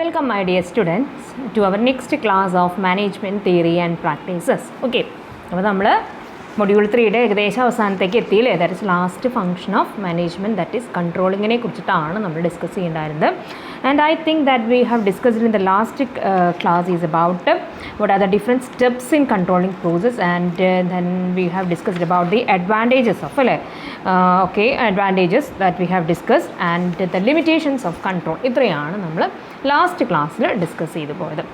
Welcome my dear students to our next class of Management Theory and Practices. Okay, അപ്പോൾ നമ്മൾ module 3യുടെ ഏകദേശം അവസാനത്തേക്ക് എത്തിയില്ലേ. That is last function of management, that is കൺട്രോളിങ്ങിനെ കുറിച്ചിട്ടാണ് നമ്മൾ ഡിസ്കസ് ചെയ്യേണ്ടായിരുന്നത്. And I think that we have discussed in the last class is about what are the different steps in controlling process, and then we have discussed about the advantages of advantages that we have discussed, and the limitations of control. ഇത്രയാണ് നമ്മൾ last ക്ലാസ്സിൽ discuss ചെയ്തു പോയത്.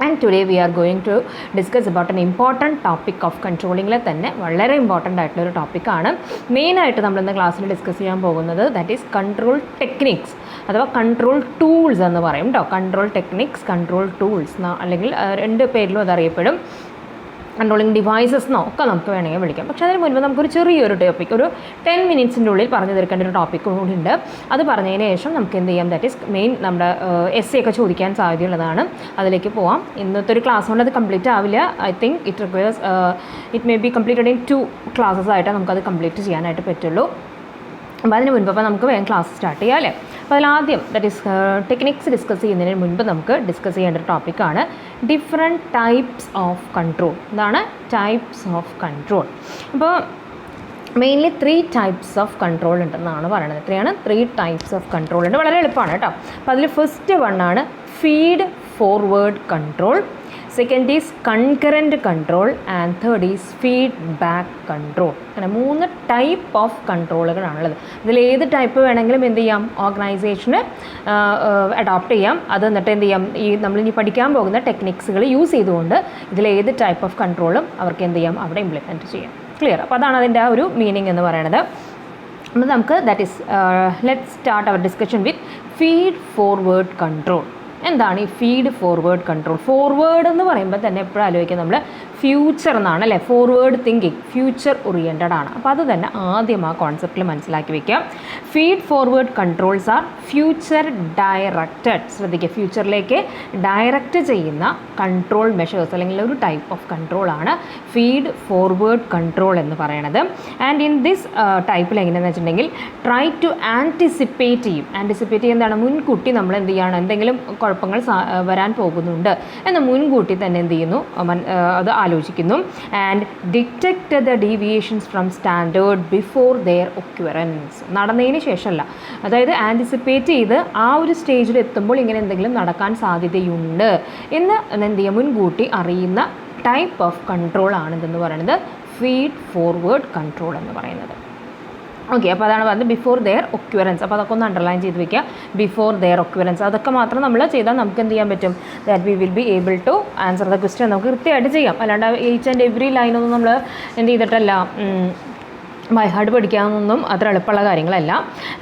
And today we are going to discuss about an important topic of controlling. തന്നെ വളരെ important ആയിട്ടുള്ളൊരു ടോപ്പിക്കാണ്. മെയിനായിട്ട് നമ്മളിന്ന് ക്ലാസ്സിൽ ഡിസ്കസ് ചെയ്യാൻ പോകുന്നത് ദാറ്റ് ഈസ് കൺട്രോൾ ടെക്നിക്സ് അഥവാ കൺട്രോൾ ടൂൾസ് എന്ന് പറയും കേട്ടോ. കൺട്രോൾ ടെക്നിക്സ്, കൺട്രോൾ ടൂൾസ് അല്ലെങ്കിൽ രണ്ട് പേരിലും അതറിയപ്പെടും. കൺട്രോളിങ് ഡിവൈസസ് എന്നോ ഒക്കെ നമുക്ക് വേണമെങ്കിൽ വിളിക്കാം. പക്ഷേ അതിന് മുൻപ് നമുക്കൊരു ചെറിയൊരു ടോപ്പിക്, ഒരു 10 മിനിറ്റ്സിൻ്റെ ഉള്ളിൽ പറഞ്ഞു തീർക്കേണ്ട ഒരു ടോപ്പിക് കൂടി ഉണ്ട്. അത് പറഞ്ഞതിന് ശേഷം നമുക്ക് എന്ത് ചെയ്യാം, ദാറ്റ് ഈസ് മെയിൻ നമ്മുടെ എസ് ഒക്കെ ചോദിക്കാൻ സാധ്യതയുള്ളതാണ്. അതിലേക്ക് പോവാം. ഇന്നത്തെ ഒരു ക്ലാസ് കൊണ്ട് അത് കംപ്ലീറ്റ് ആവില്ല. I think it requires it may be completed in 2 classes ആയിട്ട് നമുക്കത് കംപ്ലീറ്റ് ചെയ്യാനായിട്ട് പറ്റുള്ളൂ. അപ്പോൾ അതിന് മുൻപ് നമുക്ക് വേഗം ക്ലാസ് സ്റ്റാർട്ട് ചെയ്യാം അല്ലേ. അപ്പോൾ അതിലാദ്യം ദാറ്റ് ഈസ് ടെക്നിക്സ് ഡിസ്കസ് ചെയ്യുന്നതിന് മുൻപ് നമുക്ക് ഡിസ്കസ് ചെയ്യേണ്ട ഒരു ടോപ്പിക്കാണ് ഡിഫറെൻറ്റ് ടൈപ്സ് ഓഫ് കൺട്രോൾ. എന്താണ് ടൈപ്സ് ഓഫ് കൺട്രോൾ? അപ്പോൾ മെയിൻലി 3 ടൈപ്സ് ഓഫ് കൺട്രോൾ ഉണ്ടെന്നാണ് പറയുന്നത്. 3 ടൈപ്സ് ഓഫ് കൺട്രോൾ ഉണ്ട്. വളരെ എളുപ്പമാണ് കേട്ടോ. അപ്പോൾ അതിൽ ഫസ്റ്റ് വണ്ണാണ് feed forward control, second is concurrent control, and third is feedback control. അങ്ങനെ 3 ടൈപ്പ് ഓഫ് കൺട്രോളുകളാണുള്ളത്. ഇതിൽ ഏത് ടൈപ്പ് വേണമെങ്കിലും എന്ത് ചെയ്യാം, ഓർഗനൈസേഷന് അഡോപ്റ്റ് ചെയ്യാം. അത് എന്നിട്ട് എന്ത് ചെയ്യാം, ഈ നമ്മളിനി പഠിക്കാൻ പോകുന്ന ടെക്നിക്സുകൾ യൂസ് ചെയ്തുകൊണ്ട് ഇതിലേത് ടൈപ്പ് ഓഫ് കൺട്രോളും അവർക്ക് എന്ത് ചെയ്യാം, അവിടെ ഇംപ്ലിമെൻറ്റ് ചെയ്യാം. ക്ലിയർ? അപ്പോൾ അതാണ് അതിൻ്റെ ആ ഒരു മീനിങ് എന്ന് പറയുന്നത്. അപ്പോൾ നമുക്ക് that is let's start our discussion with feed forward control. എന്താണ് ഈ ഫീഡ് ഫോർവേഡ് കൺട്രോൾ? ഫോർവേഡ് എന്ന് പറയുമ്പോൾ തന്നെ എപ്പോഴും ആലോചിക്കുക നമ്മൾ ഫ്യൂച്ചർ എന്നാണ് അല്ലേ. ഫോർവേഡ് തിങ്കിങ്, ഫ്യൂച്ചർ ഓറിയൻറ്റഡ് ആണ്. അപ്പോൾ അത് തന്നെ ആദ്യം ആ കോൺസെപ്റ്റിൽ മനസ്സിലാക്കി വയ്ക്കാം. Feed forward controls are future directed. ശ്രദ്ധിക്കുക, ഫ്യൂച്ചറിലേക്ക് ഡയറക്റ്റ് ചെയ്യുന്ന കൺട്രോൾ മെഷേഴ്സ് അല്ലെങ്കിൽ ഒരു ടൈപ്പ് ഓഫ് കൺട്രോളാണ് ഫീഡ് ഫോർവേഡ് കൺട്രോൾ എന്ന് പറയുന്നത്. ആൻഡ് ഇൻ ദിസ് ടൈപ്പിൽ എങ്ങനെയാണെന്ന് വെച്ചിട്ടുണ്ടെങ്കിൽ ട്രൈ ടു ആൻറ്റിസിപ്പേറ്റ് ചെയ്യും. ആൻറ്റിസിപ്പേറ്റ് ചെയ്യുന്നതാണ് മുൻകൂട്ടി നമ്മൾ എന്ത് ചെയ്യണം, എന്തെങ്കിലും കുഴപ്പങ്ങൾ വരാൻ പോകുന്നുണ്ട് എന്ന് മുൻകൂട്ടി തന്നെ എന്ത് ചെയ്യുന്നു, അത് ആലോചിക്കുന്നു. And detect the deviations from standard before their occurrence. നടന്നതിന് ശേഷമല്ല, അതായത് ആൻറ്റിസിപ്പേറ്റ് ചെയ്ത് ആ ഒരു സ്റ്റേജിൽ എത്തുമ്പോൾ ഇങ്ങനെ എന്തെങ്കിലും നടക്കാൻ സാധ്യതയുണ്ട് എന്ന് എന്ത് ചെയ്യുക, മുൻകൂട്ടി അറിയുന്ന ടൈപ്പ് ഓഫ് കൺട്രോൾ ആണ് ഇതെന്ന് പറയുന്നത് ഫീഡ് ഫോർവേഡ് കൺട്രോൾ എന്ന് പറയുന്നത്. ഓക്കെ, അപ്പോൾ അതാണ് പറഞ്ഞത് ബിഫോർ ദെയർ ഒക്യുറൻസ്. അപ്പോൾ അതൊക്കെ ഒന്ന് അണ്ടർലൈൻ ചെയ്ത് വെക്കുക. ബിഫോർ ദെയർ ഒക്യുറൻസ് അതൊക്കെ മാത്രം നമ്മൾ ചെയ്താൽ നമുക്ക് എന്ത് ചെയ്യാൻ പറ്റും, that we will be able to answer the question. നമുക്ക് കൃത്യമായിട്ട് ചെയ്യാം. അല്ലാണ്ട് ഈച്ച് ആൻഡ് എവറി ലൈനൊന്നും നമ്മൾ എന്ത് ചെയ്തിട്ടല്ല ബൈ ഹാർഡ് പഠിക്കാമെന്നൊന്നും അത്ര എളുപ്പമുള്ള കാര്യങ്ങളല്ല.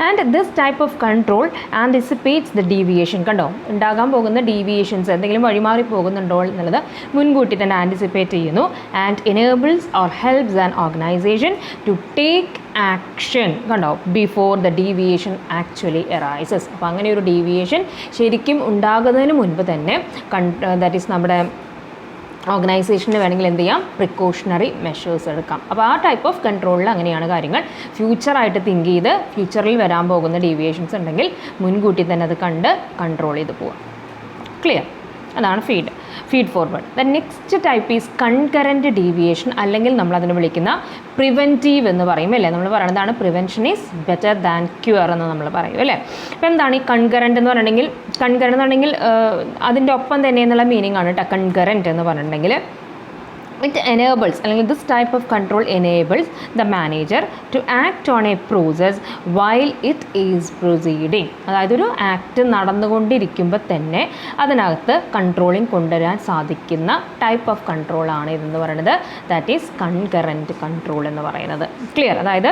And this type of control anticipates the deviation. കണ്ടോ, ഉണ്ടാകാൻ പോകുന്ന ഡീവിയേഷൻസ്, എന്തെങ്കിലും വഴിമാറി പോകുന്നുണ്ടോ എന്നുള്ളത് മുൻകൂട്ടി തന്നെ ആൻറ്റിസിപ്പേറ്റ് ചെയ്യുന്നു. And enables or helps an organisation to take action. കണ്ടോ, before the deviation actually arises. അപ്പോൾ അങ്ങനെ ഒരു ഡീവിയേഷൻ ശരിക്കും ഉണ്ടാകുന്നതിന് മുൻപ് തന്നെ ദാറ്റ് ഈസ് നമ്മുടെ ഓർഗനൈസേഷന് വേണമെങ്കിൽ എന്ത് ചെയ്യാം, പ്രിക്കോഷണറി മെഷേഴ്സ് എടുക്കാം. അപ്പോൾ ആ ടൈപ്പ് ഓഫ് കൺട്രോളിൽ അങ്ങനെയാണ് കാര്യങ്ങൾ. ഫ്യൂച്ചറായിട്ട് തിങ്ക് ചെയ്ത് ഫ്യൂച്ചറിൽ വരാൻ പോകുന്ന ഡീവിയേഷൻസ് ഉണ്ടെങ്കിൽ മുൻകൂട്ടി തന്നെ അത് കണ്ട് കൺട്രോൾ ചെയ്ത് പോവാം. ക്ലിയർ? അതാണ് feed forward. The next type is concurrent deviation, അല്ലെങ്കിൽ നമ്മളതിനെ വിളിക്കുന്ന പ്രിവെൻറ്റീവ് എന്ന് പറയും അല്ലേ. നമ്മൾ പറയുന്നതാണ് prevention is better than cure എന്ന് നമ്മൾ പറയും അല്ലേ. അപ്പോൾ എന്താണ് ഈ കൺകറൻറ്റ് എന്ന് പറഞ്ഞിട്ടുണ്ടെങ്കിൽ, കൺകറൻറ്റ് എന്ന് പറഞ്ഞിട്ടുണ്ടെങ്കിൽ അതിൻ്റെ ഒപ്പം തന്നെ എന്നുള്ള മീനിങ് ആണ് കേട്ടോ കൺകറൻറ്റ് എന്ന് പറഞ്ഞിട്ടുണ്ടെങ്കിൽ. ഇറ്റ് എനേബിൾസ്, അല്ലെങ്കിൽ this type of control enables the manager to act on a process while it is proceeding. അതായത് ഒരു ആക്ട് നടന്നുകൊണ്ടിരിക്കുമ്പോൾ തന്നെ അതിനകത്ത് കൺട്രോളിങ് കൊണ്ടുവരാൻ സാധിക്കുന്ന ടൈപ്പ് ഓഫ് കൺട്രോളാണ് ഇതെന്ന് പറയുന്നത്. ദാറ്റ് ഈസ് കൺകറൻറ്റ് കൺട്രോൾ എന്ന് പറയുന്നത്. ക്ലിയർ? അതായത്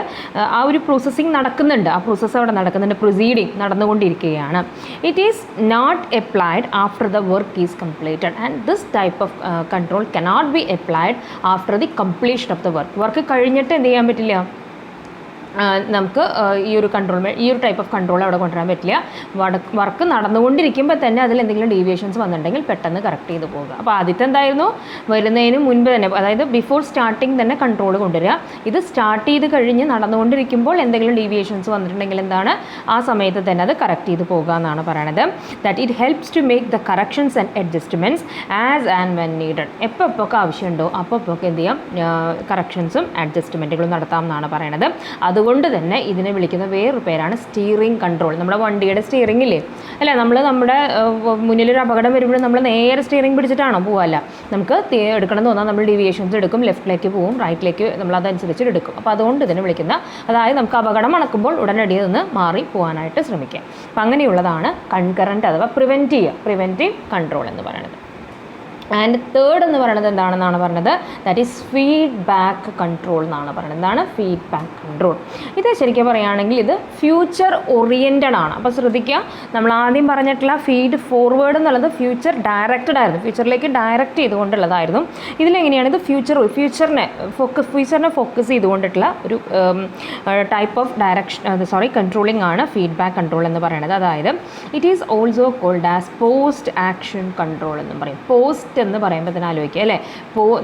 ആ ഒരു പ്രോസസ്സിങ് നടക്കുന്നുണ്ട്, ആ പ്രോസസ്സ് അവിടെ നടക്കുന്നുണ്ട്, പ്രൊസീഡിങ് നടന്നുകൊണ്ടിരിക്കുകയാണ്. It is not applied after the work is completed. And this type of control cannot be applied after the completion of the work. Work കഴിഞ്ഞിട്ട് എന്ത് ചെയ്യാൻ പറ്റില്ല, നമുക്ക് ഈ ഒരു ടൈപ്പ് ഓഫ് കൺട്രോൾ അവിടെ കൊണ്ടുവരാൻ പറ്റില്ല. വർക്ക് നടന്നുകൊണ്ടിരിക്കുമ്പോൾ തന്നെ അതിൽ എന്തെങ്കിലും ഡീവിയേഷൻസ് വന്നിട്ടുണ്ടെങ്കിൽ പെട്ടെന്ന് കറക്റ്റ് ചെയ്ത് പോകുക. അപ്പോൾ ആദ്യത്തെ എന്തായിരുന്നു, വരുന്നതിന് മുൻപ് തന്നെ, അതായത് ബിഫോർ സ്റ്റാർട്ടിങ് തന്നെ കൺട്രോൾ കൊണ്ടുവരിക. ഇത് സ്റ്റാർട്ട് ചെയ്ത് കഴിഞ്ഞ് നടന്നുകൊണ്ടിരിക്കുമ്പോൾ എന്തെങ്കിലും ഡീവിയേഷൻസ് വന്നിട്ടുണ്ടെങ്കിൽ എന്താണ്, ആ സമയത്ത് തന്നെ അത് കറക്റ്റ് ചെയ്ത് പോകുക എന്നാണ് പറയണത്. That it helps to make the corrections and adjustments as and when needed. എപ്പോൾ ആവശ്യമുണ്ടോ അപ്പോൾ എന്ത് ചെയ്യാം, കറക്ഷൻസും അഡ്ജസ്റ്റ്മെൻറ്റുകളും നടത്താം എന്നാണ് പറയണത്. അതുകൊണ്ട് തന്നെ ഇതിനെ വിളിക്കുന്ന വേറൊരു പേരാണ് സ്റ്റിയറിംഗ് കൺട്രോൾ. നമ്മുടെ വണ്ടിയുടെ സ്റ്റിയറിംഗ് ഇല്ലേ, അല്ലേ, നമ്മുടെ മുന്നിലൊരു അപകടം വരുമ്പോൾ നമ്മൾ നേരെ സ്റ്റിയറിംഗ് പിടിച്ചിട്ടാണോ പോവല്ല, നമുക്ക് എടുക്കണം എന്ന് തോന്നാൽ നമ്മൾ ഡീവിയേഷൻസ് എടുക്കും, ലെഫ്റ്റിലേക്ക് പോവും, റൈറ്റിലേക്ക് നമ്മൾ അതനുസരിച്ച് എടുക്കും. അപ്പോൾ അതുകൊണ്ട് ഇതിനെ വിളിക്കുന്ന, അതായത് നമുക്ക് അപകടം നടക്കുമ്പോൾ ഉടനടി നിന്ന് മാറി പോകാനായിട്ട് ശ്രമിക്കുക. അപ്പം അങ്ങനെയുള്ളതാണ് കൺകറൻറ്റ് അഥവാ പ്രിവെൻറ്റീവ് കൺട്രോൾ എന്ന് പറയുന്നത്. ആൻഡ് തേർഡ് എന്ന് പറയുന്നത് എന്താണെന്നാണ് പറഞ്ഞത്, ദാറ്റ് ഈസ് ഫീഡ്ബാക്ക് കൺട്രോൾ എന്നാണ് പറയുന്നത്. എന്താണ് ഫീഡ്ബാക്ക് കൺട്രോൾ? ഇത് ശരിക്കും പറയുകയാണെങ്കിൽ ഇത് ഫ്യൂച്ചർ ഓറിയൻറ്റഡ് ആണ്. അപ്പോൾ ശ്രദ്ധിക്കുക, നമ്മൾ ആദ്യം പറഞ്ഞിട്ടുള്ള ഫീഡ് ഫോർവേഡ് എന്നുള്ളത് ഫ്യൂച്ചർ ഡയറക്റ്റഡ് ആയിരുന്നു, ഫ്യൂച്ചറിലേക്ക് ഡയറക്റ്റ് ചെയ്തുകൊണ്ടുള്ളതായിരുന്നു. ഇതിലെങ്ങനെയാണ് ഇത് ഫ്യൂച്ചറിനെ ഫോക്കസ് ചെയ്തുകൊണ്ടിട്ടുള്ള ഒരു ടൈപ്പ് ഓഫ് കൺട്രോളിംഗ് ആണ് ഫീഡ്ബാക്ക് കൺട്രോൾ എന്ന് പറയുന്നത്. അതായത് it is also called as post action control എന്നും പറയും. പോസ്റ്റ് എന്ന് പറയുമ്പോൾ തന്നെ ആലോചിക്കുക അല്ലേ,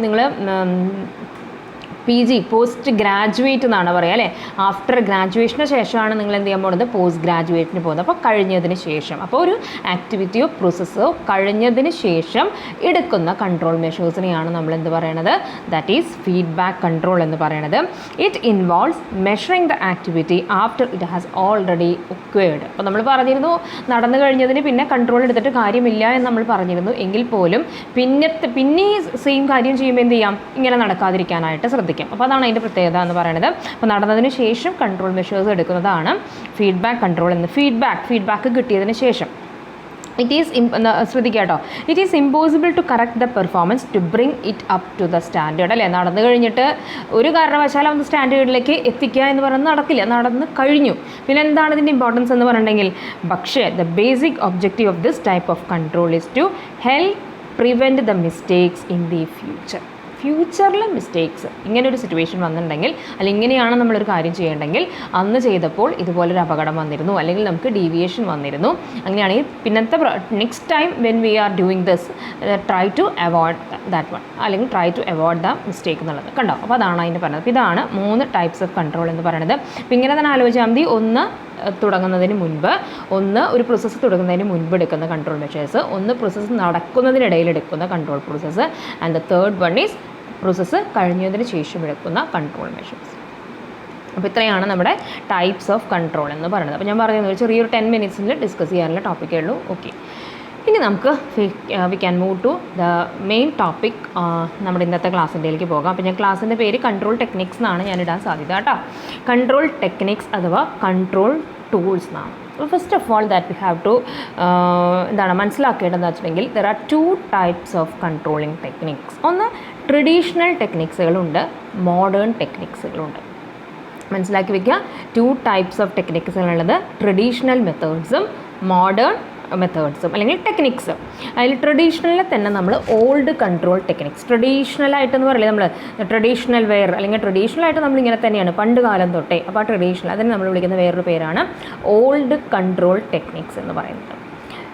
നിങ്ങൾ PG പോസ്റ്റ് ഗ്രാജുവേറ്റ് എന്നാണ് പറയുക അല്ലേ. ആഫ്റ്റർ ഗ്രാജുവേഷന് ശേഷമാണ് നിങ്ങൾ എന്ത് ചെയ്യാൻ പോകുന്നത്, പോസ്റ്റ് ഗ്രാജുവേറ്റിന് പോകുന്നത്. അപ്പോൾ കഴിഞ്ഞതിന് ശേഷം, അപ്പോൾ ഒരു ആക്ടിവിറ്റിയോ പ്രോസസ്സോ കഴിഞ്ഞതിന് ശേഷം എടുക്കുന്ന കൺട്രോൾ മെഷേഴ്സിനെയാണ് നമ്മൾ എന്ത് പറയണത്, ദാറ്റ് ഈസ് ഫീഡ്ബാക്ക് കൺട്രോൾ എന്ന് പറയുന്നത്. It involves measuring the activity after it has already ഒക്വേർഡ്. അപ്പോൾ നമ്മൾ പറഞ്ഞിരുന്നു നടന്നു കഴിഞ്ഞതിന് പിന്നെ കൺട്രോൾ എടുത്തിട്ട് കാര്യമില്ല എന്ന് നമ്മൾ പറഞ്ഞിരുന്നു. എങ്കിൽ പോലും പിന്നെ സെയിം കാര്യം ചെയ്യുമ്പോൾ എന്ത് ചെയ്യാം, ഇങ്ങനെ നടക്കാതിരിക്കാനായിട്ട് ശ്രദ്ധിക്കാം. അപ്പോൾ അതാണ് അതിൻ്റെ പ്രത്യേകത എന്ന് പറയുന്നത്. അപ്പോൾ നടന്നതിന് ശേഷം കൺട്രോൾ മെഷേഴ്സ് എടുക്കുന്നതാണ് ഫീഡ്ബാക്ക് കൺട്രോൾ എന്ന്. ഫീഡ്ബാക്ക് കിട്ടിയതിന് ശേഷം ശ്രദ്ധിക്കുക കേട്ടോ, it is impossible to correct the performance to bring it up to the standard അല്ലേ. നടന്നു കഴിഞ്ഞിട്ട് ഒരു കാരണവശാലും അത് സ്റ്റാൻഡേർഡിലേക്ക് എത്തിക്കുക എന്ന് പറയുന്നത് നടക്കില്ല, നടന്ന് കഴിഞ്ഞു. പിന്നെ എന്താണ് ഇതിൻ്റെ ഇമ്പോർട്ടൻസ് എന്ന് പറഞ്ഞിട്ടുണ്ടെങ്കിൽ, പക്ഷേ the basic objective of this type of control is to help prevent the mistakes in the ഫ്യൂച്ചറിൽ മിസ്റ്റേക്സ്, ഇങ്ങനൊരു സിറ്റുവേഷൻ വന്നിട്ടുണ്ടെങ്കിൽ, അല്ലെങ്കിൽ ഇങ്ങനെയാണ് നമ്മളൊരു കാര്യം ചെയ്യേണ്ടെങ്കിൽ അന്ന് ചെയ്തപ്പോൾ ഇതുപോലൊരു അപകടം വന്നിരുന്നു, അല്ലെങ്കിൽ നമുക്ക് ഡീവിയേഷൻ വന്നിരുന്നു, അങ്ങനെയാണെങ്കിൽ പിന്നത്തെ next time when we are doing this try to avoid that one, അല്ലെങ്കിൽ try to avoid the mistake എന്നുള്ളത് കണ്ടോ. അപ്പോൾ അതാണ് അതിൻ്റെ പറയുന്നത്. അപ്പോൾ ഇതാണ് 3 ടൈപ്സ് ഓഫ് കൺട്രോൾ എന്ന് പറയുന്നത്. അപ്പോൾ ഇങ്ങനെ തന്നെ ആലോചിച്ചാൽ മതി, ഒന്ന് തുടങ്ങുന്നതിന് മുൻപ്, ഒന്ന് ഒരു പ്രോസസ്സ് തുടങ്ങുന്നതിന് മുൻപ് എടുക്കുന്ന കൺട്രോൾ മെഷേഴ്സ്, ഒന്ന് പ്രോസസ്സ് നടക്കുന്നതിനിടയിൽ എടുക്കുന്ന control process, and the third one is process കഴിഞ്ഞതിന് ശേഷം എടുക്കുന്ന കൺട്രോൾ മെഷേഴ്സ്. അപ്പോൾ ഇത്രയാണ് നമ്മുടെ ടൈപ്സ് ഓഫ് കൺട്രോൾ എന്ന് പറയുന്നത്. അപ്പോൾ ഞാൻ പറയുന്നത് ചെറിയൊരു 10 മിനിറ്റ്സിൽ ഡിസ്കസ് ചെയ്യാനുള്ള ടോപ്പിക്കേ ഉള്ളൂ. ഓക്കെ, ഇനി നമുക്ക് we can move to the main topic. നമ്മുടെ ഇന്നത്തെ ക്ലാസ്സിൻ്റെയിലേക്ക് പോകാം. അപ്പോൾ ഞാൻ ക്ലാസ്സിൻ്റെ പേര് കൺട്രോൾ ടെക്നിക്സ് എന്നാണ് ഞാൻ ഇടാൻ സാധ്യത കേട്ടോ. കൺട്രോൾ ടെക്നിക്സ് അഥവാ കൺട്രോൾ ടൂൾസ് എന്നാണ്. First of all that we have to മനസ്സിലാക്കേണ്ടതെന്ന് വെച്ചിട്ടുണ്ടെങ്കിൽ there are 2 types of controlling techniques. ഒന്ന് ട്രഡീഷണൽ ടെക്നിക്സുകളുണ്ട്, മോഡേൺ ടെക്നിക്സുകളുണ്ട്. മനസ്സിലാക്കി വയ്ക്കുക, 2 ടൈപ്സ് ഓഫ് ടെക്നിക്സുകളുള്ളത് ട്രഡീഷണൽ മെത്തേഡ്സും മോഡേൺ മെത്തേഡ്സും അല്ലെങ്കിൽ ടെക്നിക്സ്. അതിൽ ട്രഡീഷണലിൽ തന്നെ നമ്മൾ ഓൾഡ് കൺട്രോൾ ടെക്നിക്സ്, ട്രഡീഷണലായിട്ടെന്ന് പറയില്ലേ നമ്മൾ, ട്രഡീഷണൽ വെയർ അല്ലെങ്കിൽ ട്രഡീഷണലായിട്ട് നമ്മളിങ്ങനെ തന്നെയാണ് പണ്ട് കാലം തൊട്ടേ. അപ്പോൾ ആ ട്രഡീഷണൽ അതിന് നമ്മൾ വിളിക്കുന്ന വേറൊരു പേരാണ് ഓൾഡ് കൺട്രോൾ ടെക്നിക്സ് എന്ന് പറയുന്നത്.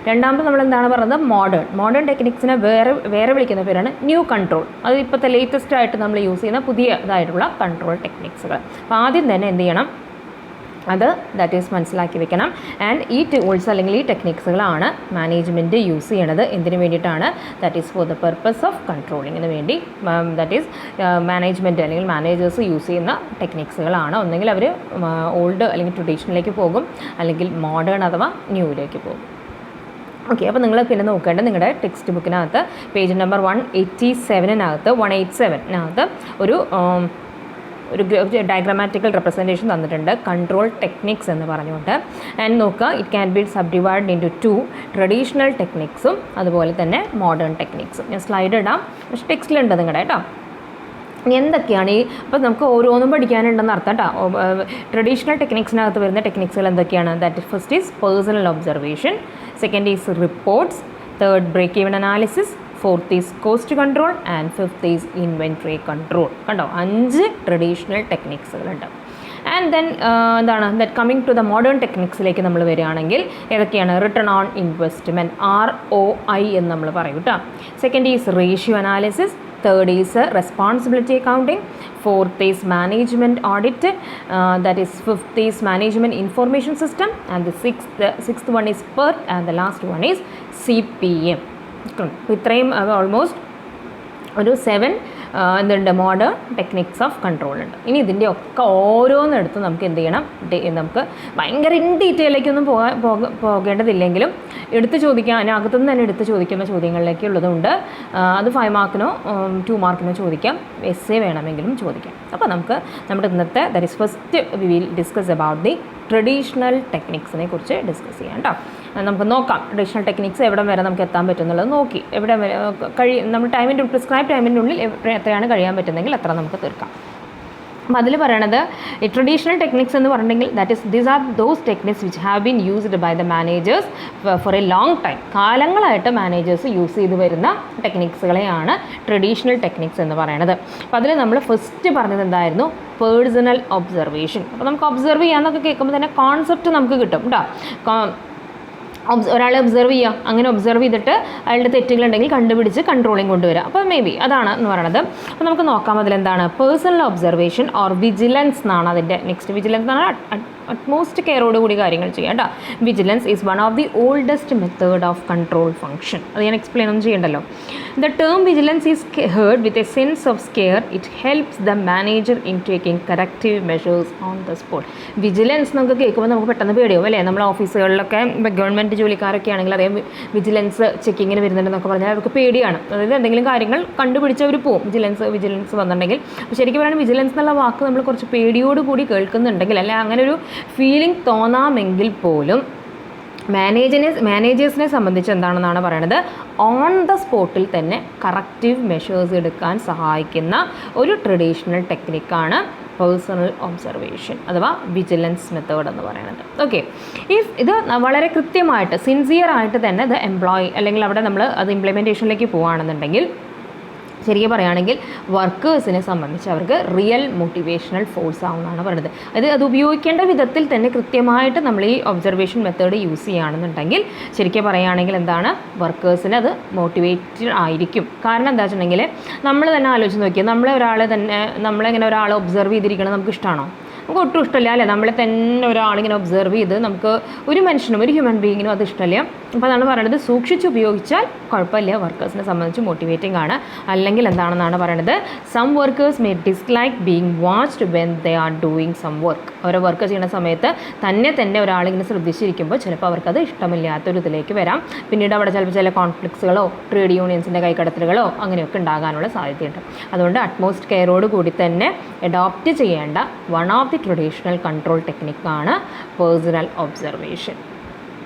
രണ്ടാമത് നമ്മൾ എന്താണ് പറയുന്നത്, മോഡേൺ ടെക്നിക്സിനെ വേറെ വിളിക്കുന്ന പേരാണ് ന്യൂ കൺട്രോൾ. അത് ഇപ്പോഴത്തെ ലേറ്റസ്റ്റ് ആയിട്ട് നമ്മൾ യൂസ് ചെയ്യുന്ന പുതിയതായിട്ടുള്ള കൺട്രോൾ ടെക്നിക്സുകൾ. അപ്പോൾ ആദ്യം തന്നെ എന്ത് ചെയ്യണം, അത് ദാറ്റ് ഈസ് മനസ്സിലാക്കി വെക്കണം. ആൻഡ് ഈ ടൂൾസ് അല്ലെങ്കിൽ ഈ ടെക്നിക്സുകളാണ് മാനേജ്മെൻറ്റ് യൂസ് ചെയ്യണത്. എന്തിനു വേണ്ടിയിട്ടാണ്, that is for the purpose of കൺട്രോളിങ്ങിന് വേണ്ടി. ദാറ്റ് ഈസ് മാനേജ്മെൻറ്റ് അല്ലെങ്കിൽ മാനേജേഴ്സ് യൂസ് ചെയ്യുന്ന ടെക്നിക്സുകളാണ്. ഒന്നെങ്കിൽ അവർ ഓൾഡ് അല്ലെങ്കിൽ ട്രഡീഷണലിലേക്ക് പോകും, അല്ലെങ്കിൽ മോഡേൺ അഥവാ ന്യൂയിലേക്ക് പോകും. ഓക്കെ, അപ്പോൾ നിങ്ങൾ പിന്നെ നോക്കേണ്ടത് നിങ്ങളുടെ ടെക്സ്റ്റ് ബുക്കിനകത്ത് പേജ് നമ്പർ 187 ഒരു ഡയഗ്രാമാറ്റിക്കൽ റെപ്രസെൻറ്റേഷൻ തന്നിട്ടുണ്ട്, കൺട്രോൾ ടെക്നിക്സ് എന്ന് പറഞ്ഞുകൊണ്ട്. ആൻഡ് നോക്കുക, it can be subdivide into 2 traditional ടെക്നിക്സും അതുപോലെ തന്നെ മോഡേൺ ടെക്നിക്സും. ഞാൻ സ്ലൈഡ് ഇടാം, പക്ഷേ ടെക്സ്റ്റിലുണ്ട് നിങ്ങളുടെ കേട്ടോ. എന്തൊക്കെയാണ് അപ്പോൾ നമുക്ക് ഓരോന്നും പഠിക്കാനുണ്ടെന്ന് അർത്ഥം കേട്ടോ. ട്രഡീഷണൽ ടെക്നിക്സിനകത്ത് വരുന്ന ടെക്നിക്സുകൾ എന്തൊക്കെയാണ്, that first is personal observation, second is reports, third break even analysis, fourth is cost control and fifth is inventory control. കണ്ടോ, 5 ട്രഡീഷണൽ ടെക്നിക്സുകളുണ്ട്. ആൻഡ് ദെൻ എന്താണ് that coming to the modern ടെക്നിക്സിലേക്ക് നമ്മൾ വരികയാണെങ്കിൽ ഏതൊക്കെയാണ്? റിട്ടേൺ ഓൺ ഇൻവെസ്റ്റ്മെൻറ്റ്, ROI എന്ന് നമ്മൾ പറയും കേട്ടോ. Second is ratio analysis. Third is responsibility accounting. Fourth is management audit. That is fifth is management information system. And the sixth one is PERT and the last one is CPM. ഇത്രയും almost ഒരു 7 എന്തുണ്ട് modern techniques of control ഉണ്ട്. ഇനി ഇതിൻ്റെ ഒക്കെ ഓരോന്നെടുത്ത് നമുക്ക് എന്ത് ചെയ്യണം? നമുക്ക് ഭയങ്കര ഇൻ ഡീറ്റെയിലേക്കൊന്നും പോകേണ്ടതില്ലെങ്കിലും എടുത്ത് ചോദിക്കാൻ അതിനകത്തുനിന്ന് തന്നെ എടുത്ത് ചോദിക്കുന്ന ചോദ്യങ്ങളിലേക്കുള്ളതുണ്ട്. അത് 5 മാർക്കിനോ 2 മാർക്കിനോ ചോദിക്കാം, എസ്സേ വേണമെങ്കിലും ചോദിക്കാം. അപ്പോൾ നമുക്ക് നമ്മുടെ ഇന്നത്തെ that is first we will discuss about the traditional ടെക്നിക്സിനെ കുറിച്ച് ഡിസ്കസ് ചെയ്യാം കേട്ടോ. നമുക്ക് നോക്കാം ട്രഡീഷണൽ ടെക്നിക്സ് എവിടെ വരെ നമുക്ക് എത്താൻ പറ്റുന്നുള്ളത് നോക്കി എവിടെ വരെ നമ്മൾ ടൈമിൻ്റെ പ്രിസ്ക്രൈബ് ടൈമിൻ്റെ ഉള്ളിൽ എത്രയാണ് കഴിയാൻ പറ്റുന്നതെങ്കിൽ അത്ര നമുക്ക് തീർക്കാം. അപ്പോൾ അതിൽ പറയണത് ഈ ട്രഡീഷണൽ ടെക്നിക്സ് എന്ന് പറഞ്ഞിട്ടുണ്ടെങ്കിൽ that is these are those techniques which have been used by the managers for a long time. കാലങ്ങളായിട്ട് മാനേജേഴ്സ് യൂസ് ചെയ്ത് വരുന്ന ടെക്നിക്സുകളെയാണ് ട്രഡീഷണൽ ടെക്നിക്സ് എന്ന് പറയുന്നത്. അപ്പോൾ അതിൽ നമ്മൾ ഫസ്റ്റ് പറഞ്ഞത് എന്തായിരുന്നു? Personal observation. അപ്പോൾ നമുക്ക് ഒബ്സർവ് ചെയ്യാമെന്നൊക്കെ കേൾക്കുമ്പോൾ തന്നെ കോൺസെപ്റ്റ് നമുക്ക് കിട്ടും കേട്ടോ. ഒരാളെ ഒബ്സർവ് ചെയ്യുക, അങ്ങനെ ഒബ്സർവ് ചെയ്തിട്ട് അയാളുടെ തെറ്റുകളുണ്ടെങ്കിൽ കണ്ടുപിടിച്ച് കൺട്രോളിങ് കൊണ്ടുവരിക. അപ്പോൾ മേ ബി അതാണ് എന്ന് പറയുന്നത്. അപ്പോൾ നമുക്ക് നോക്കാം അതിലെന്താണ് പേഴ്സണൽ ഒബ്സർവേഷൻ ഓർ വിജിലൻസ് എന്നാണ് അതിൻ്റെ നെക്സ്റ്റ്. വിജിലൻസ് എന്ന് പറഞ്ഞാൽ അറ്റ്മോസ്റ്റ് കെയറോടുകൂടി കാര്യങ്ങൾ ചെയ്യാം കേട്ടോ. Vigilance is one of the oldest method of control function. അത് ഞാൻ എക്സ്പ്ലെയിൻ ഒന്നും ചെയ്യണ്ടല്ലോ. The term vigilance is heard with a sense of scare. It helps the manager in taking corrective measures on the spot. Vigilance നമുക്ക് കേൾക്കുമ്പോൾ നമുക്ക് പെട്ടെന്ന് പേടിയാവും അല്ലേ? നമ്മൾ ഓഫീസുകളിലൊക്കെ ഗവൺമെൻറ് ജോലിക്കാരൊക്കെ ആണെങ്കിൽ അറിയാം വിജിലൻസ് ചെക്കിങ്ങിന് വരുന്നുണ്ടെന്നൊക്കെ പറഞ്ഞാൽ അവർക്ക് പേടിയാണ്. അതായത് എന്തെങ്കിലും കാര്യങ്ങൾ കണ്ടുപിടിച്ച് അവർ പോവും വിജിലൻസ് വന്നിട്ടുണ്ടെങ്കിൽ. അപ്പോൾ ശരിക്കും പറയുന്നത് വിജിലൻസ് എന്നുള്ള വാക്ക് നമ്മൾ കുറച്ച് പേടിയോടുകൂടി കേൾക്കുന്നുണ്ടെങ്കിൽ അല്ലെ അങ്ങനെ ഒരു ഫീലിംഗ് തോന്നാമെങ്കിൽ പോലും മാനേജേഴ്സിനെ സംബന്ധിച്ച് എന്താണെന്നാണ് പറയുന്നത്? ഓൺ ദ സ്പോട്ടിൽ തന്നെ കറക്റ്റീവ് മെഷേഴ്സ് എടുക്കാൻ സഹായിക്കുന്ന ഒരു ട്രഡീഷണൽ ടെക്നിക്കാണ് പേഴ്സണൽ ഒബ്സർവേഷൻ അഥവാ വിജിലൻസ് മെത്തേഡ് എന്ന് പറയുന്നത്. ഓക്കെ, ഇത് വളരെ കൃത്യമായിട്ട് സിൻസിയറായിട്ട് തന്നെ ഇത് എംപ്ലോയി അല്ലെങ്കിൽ അവിടെ നമ്മൾ അത് ഇംപ്ലിമെൻറ്റേഷനിലേക്ക് പോവുകയാണെന്നുണ്ടെങ്കിൽ ശരിക്കും പറയുകയാണെങ്കിൽ വർക്കേഴ്സിനെ സംബന്ധിച്ച് അവർക്ക് റിയൽ മോട്ടിവേഷണൽ ഫോഴ്സ് ആവുമെന്നാണ് പറയുന്നത്. അത് ഉപയോഗിക്കേണ്ട വിധത്തിൽ തന്നെ കൃത്യമായിട്ട് നമ്മൾ ഈ ഒബ്സർവേഷൻ മെത്തേഡ് യൂസ് ചെയ്യുകയാണെന്നുണ്ടെങ്കിൽ ശരിക്കും പറയുകയാണെങ്കിൽ എന്താണ് വർക്കേഴ്സിന് അത് മോട്ടിവേറ്റഡ് ആയിരിക്കും. കാരണം എന്താ വെച്ചിട്ടുണ്ടെങ്കിൽ നമ്മൾ തന്നെ ആലോചിച്ച് നോക്കിയാൽ നമ്മളിങ്ങനെ ഒരാളെ ഒബ്സർവ് ചെയ്തിരിക്കണം നമുക്ക് ഇഷ്ടമാണോ? നമുക്ക് ഒട്ടും ഇഷ്ടമില്ല അല്ലേ? നമ്മളെ തന്നെ ഒരാളിങ്ങനെ ഒബ്സർവ് ചെയ്ത് നമുക്ക് ഒരു മനുഷ്യനും ഒരു ഹ്യൂമൻ ബീയിങ്ങിനും അത് ഇഷ്ടമില്ല. അപ്പോൾ അതാണ് പറയുന്നത് സൂക്ഷിച്ച് ഉപയോഗിച്ചാൽ കുഴപ്പമില്ല, വർക്കേഴ്സിനെ സംബന്ധിച്ച് മോട്ടിവേറ്റിംഗ് ആണ്. അല്ലെങ്കിൽ എന്താണെന്നാണ് പറയുന്നത് some workers may dislike being watched when they are doing some work. ഓരോ വർക്ക് ചെയ്യുന്ന സമയത്ത് തന്നെ ഒരാളിങ്ങനെ ശ്രദ്ധിച്ചിരിക്കുമ്പോൾ ചിലപ്പോൾ അവർക്കത് ഇഷ്ടമില്ലാത്തൊരു ഇതിലേക്ക് വരാം. പിന്നീട് അവിടെ ചിലപ്പോൾ ചില കോൺഫ്ലിക്ട്സുകളോ ട്രേഡ് യൂണിയൻസിൻ്റെ കൈക്കടത്തലുകളോ അങ്ങനെയൊക്കെ ഉണ്ടാകാനുള്ള സാധ്യതയുണ്ട്. അതുകൊണ്ട് അറ്റ്മോസ്റ്റ് കെയറോട് കൂടി തന്നെ അഡോപ്റ്റ് ചെയ്യേണ്ട one of the traditional control ടെക്നിക്കാണ് പേഴ്സണൽ ഒബ്സർവേഷൻ.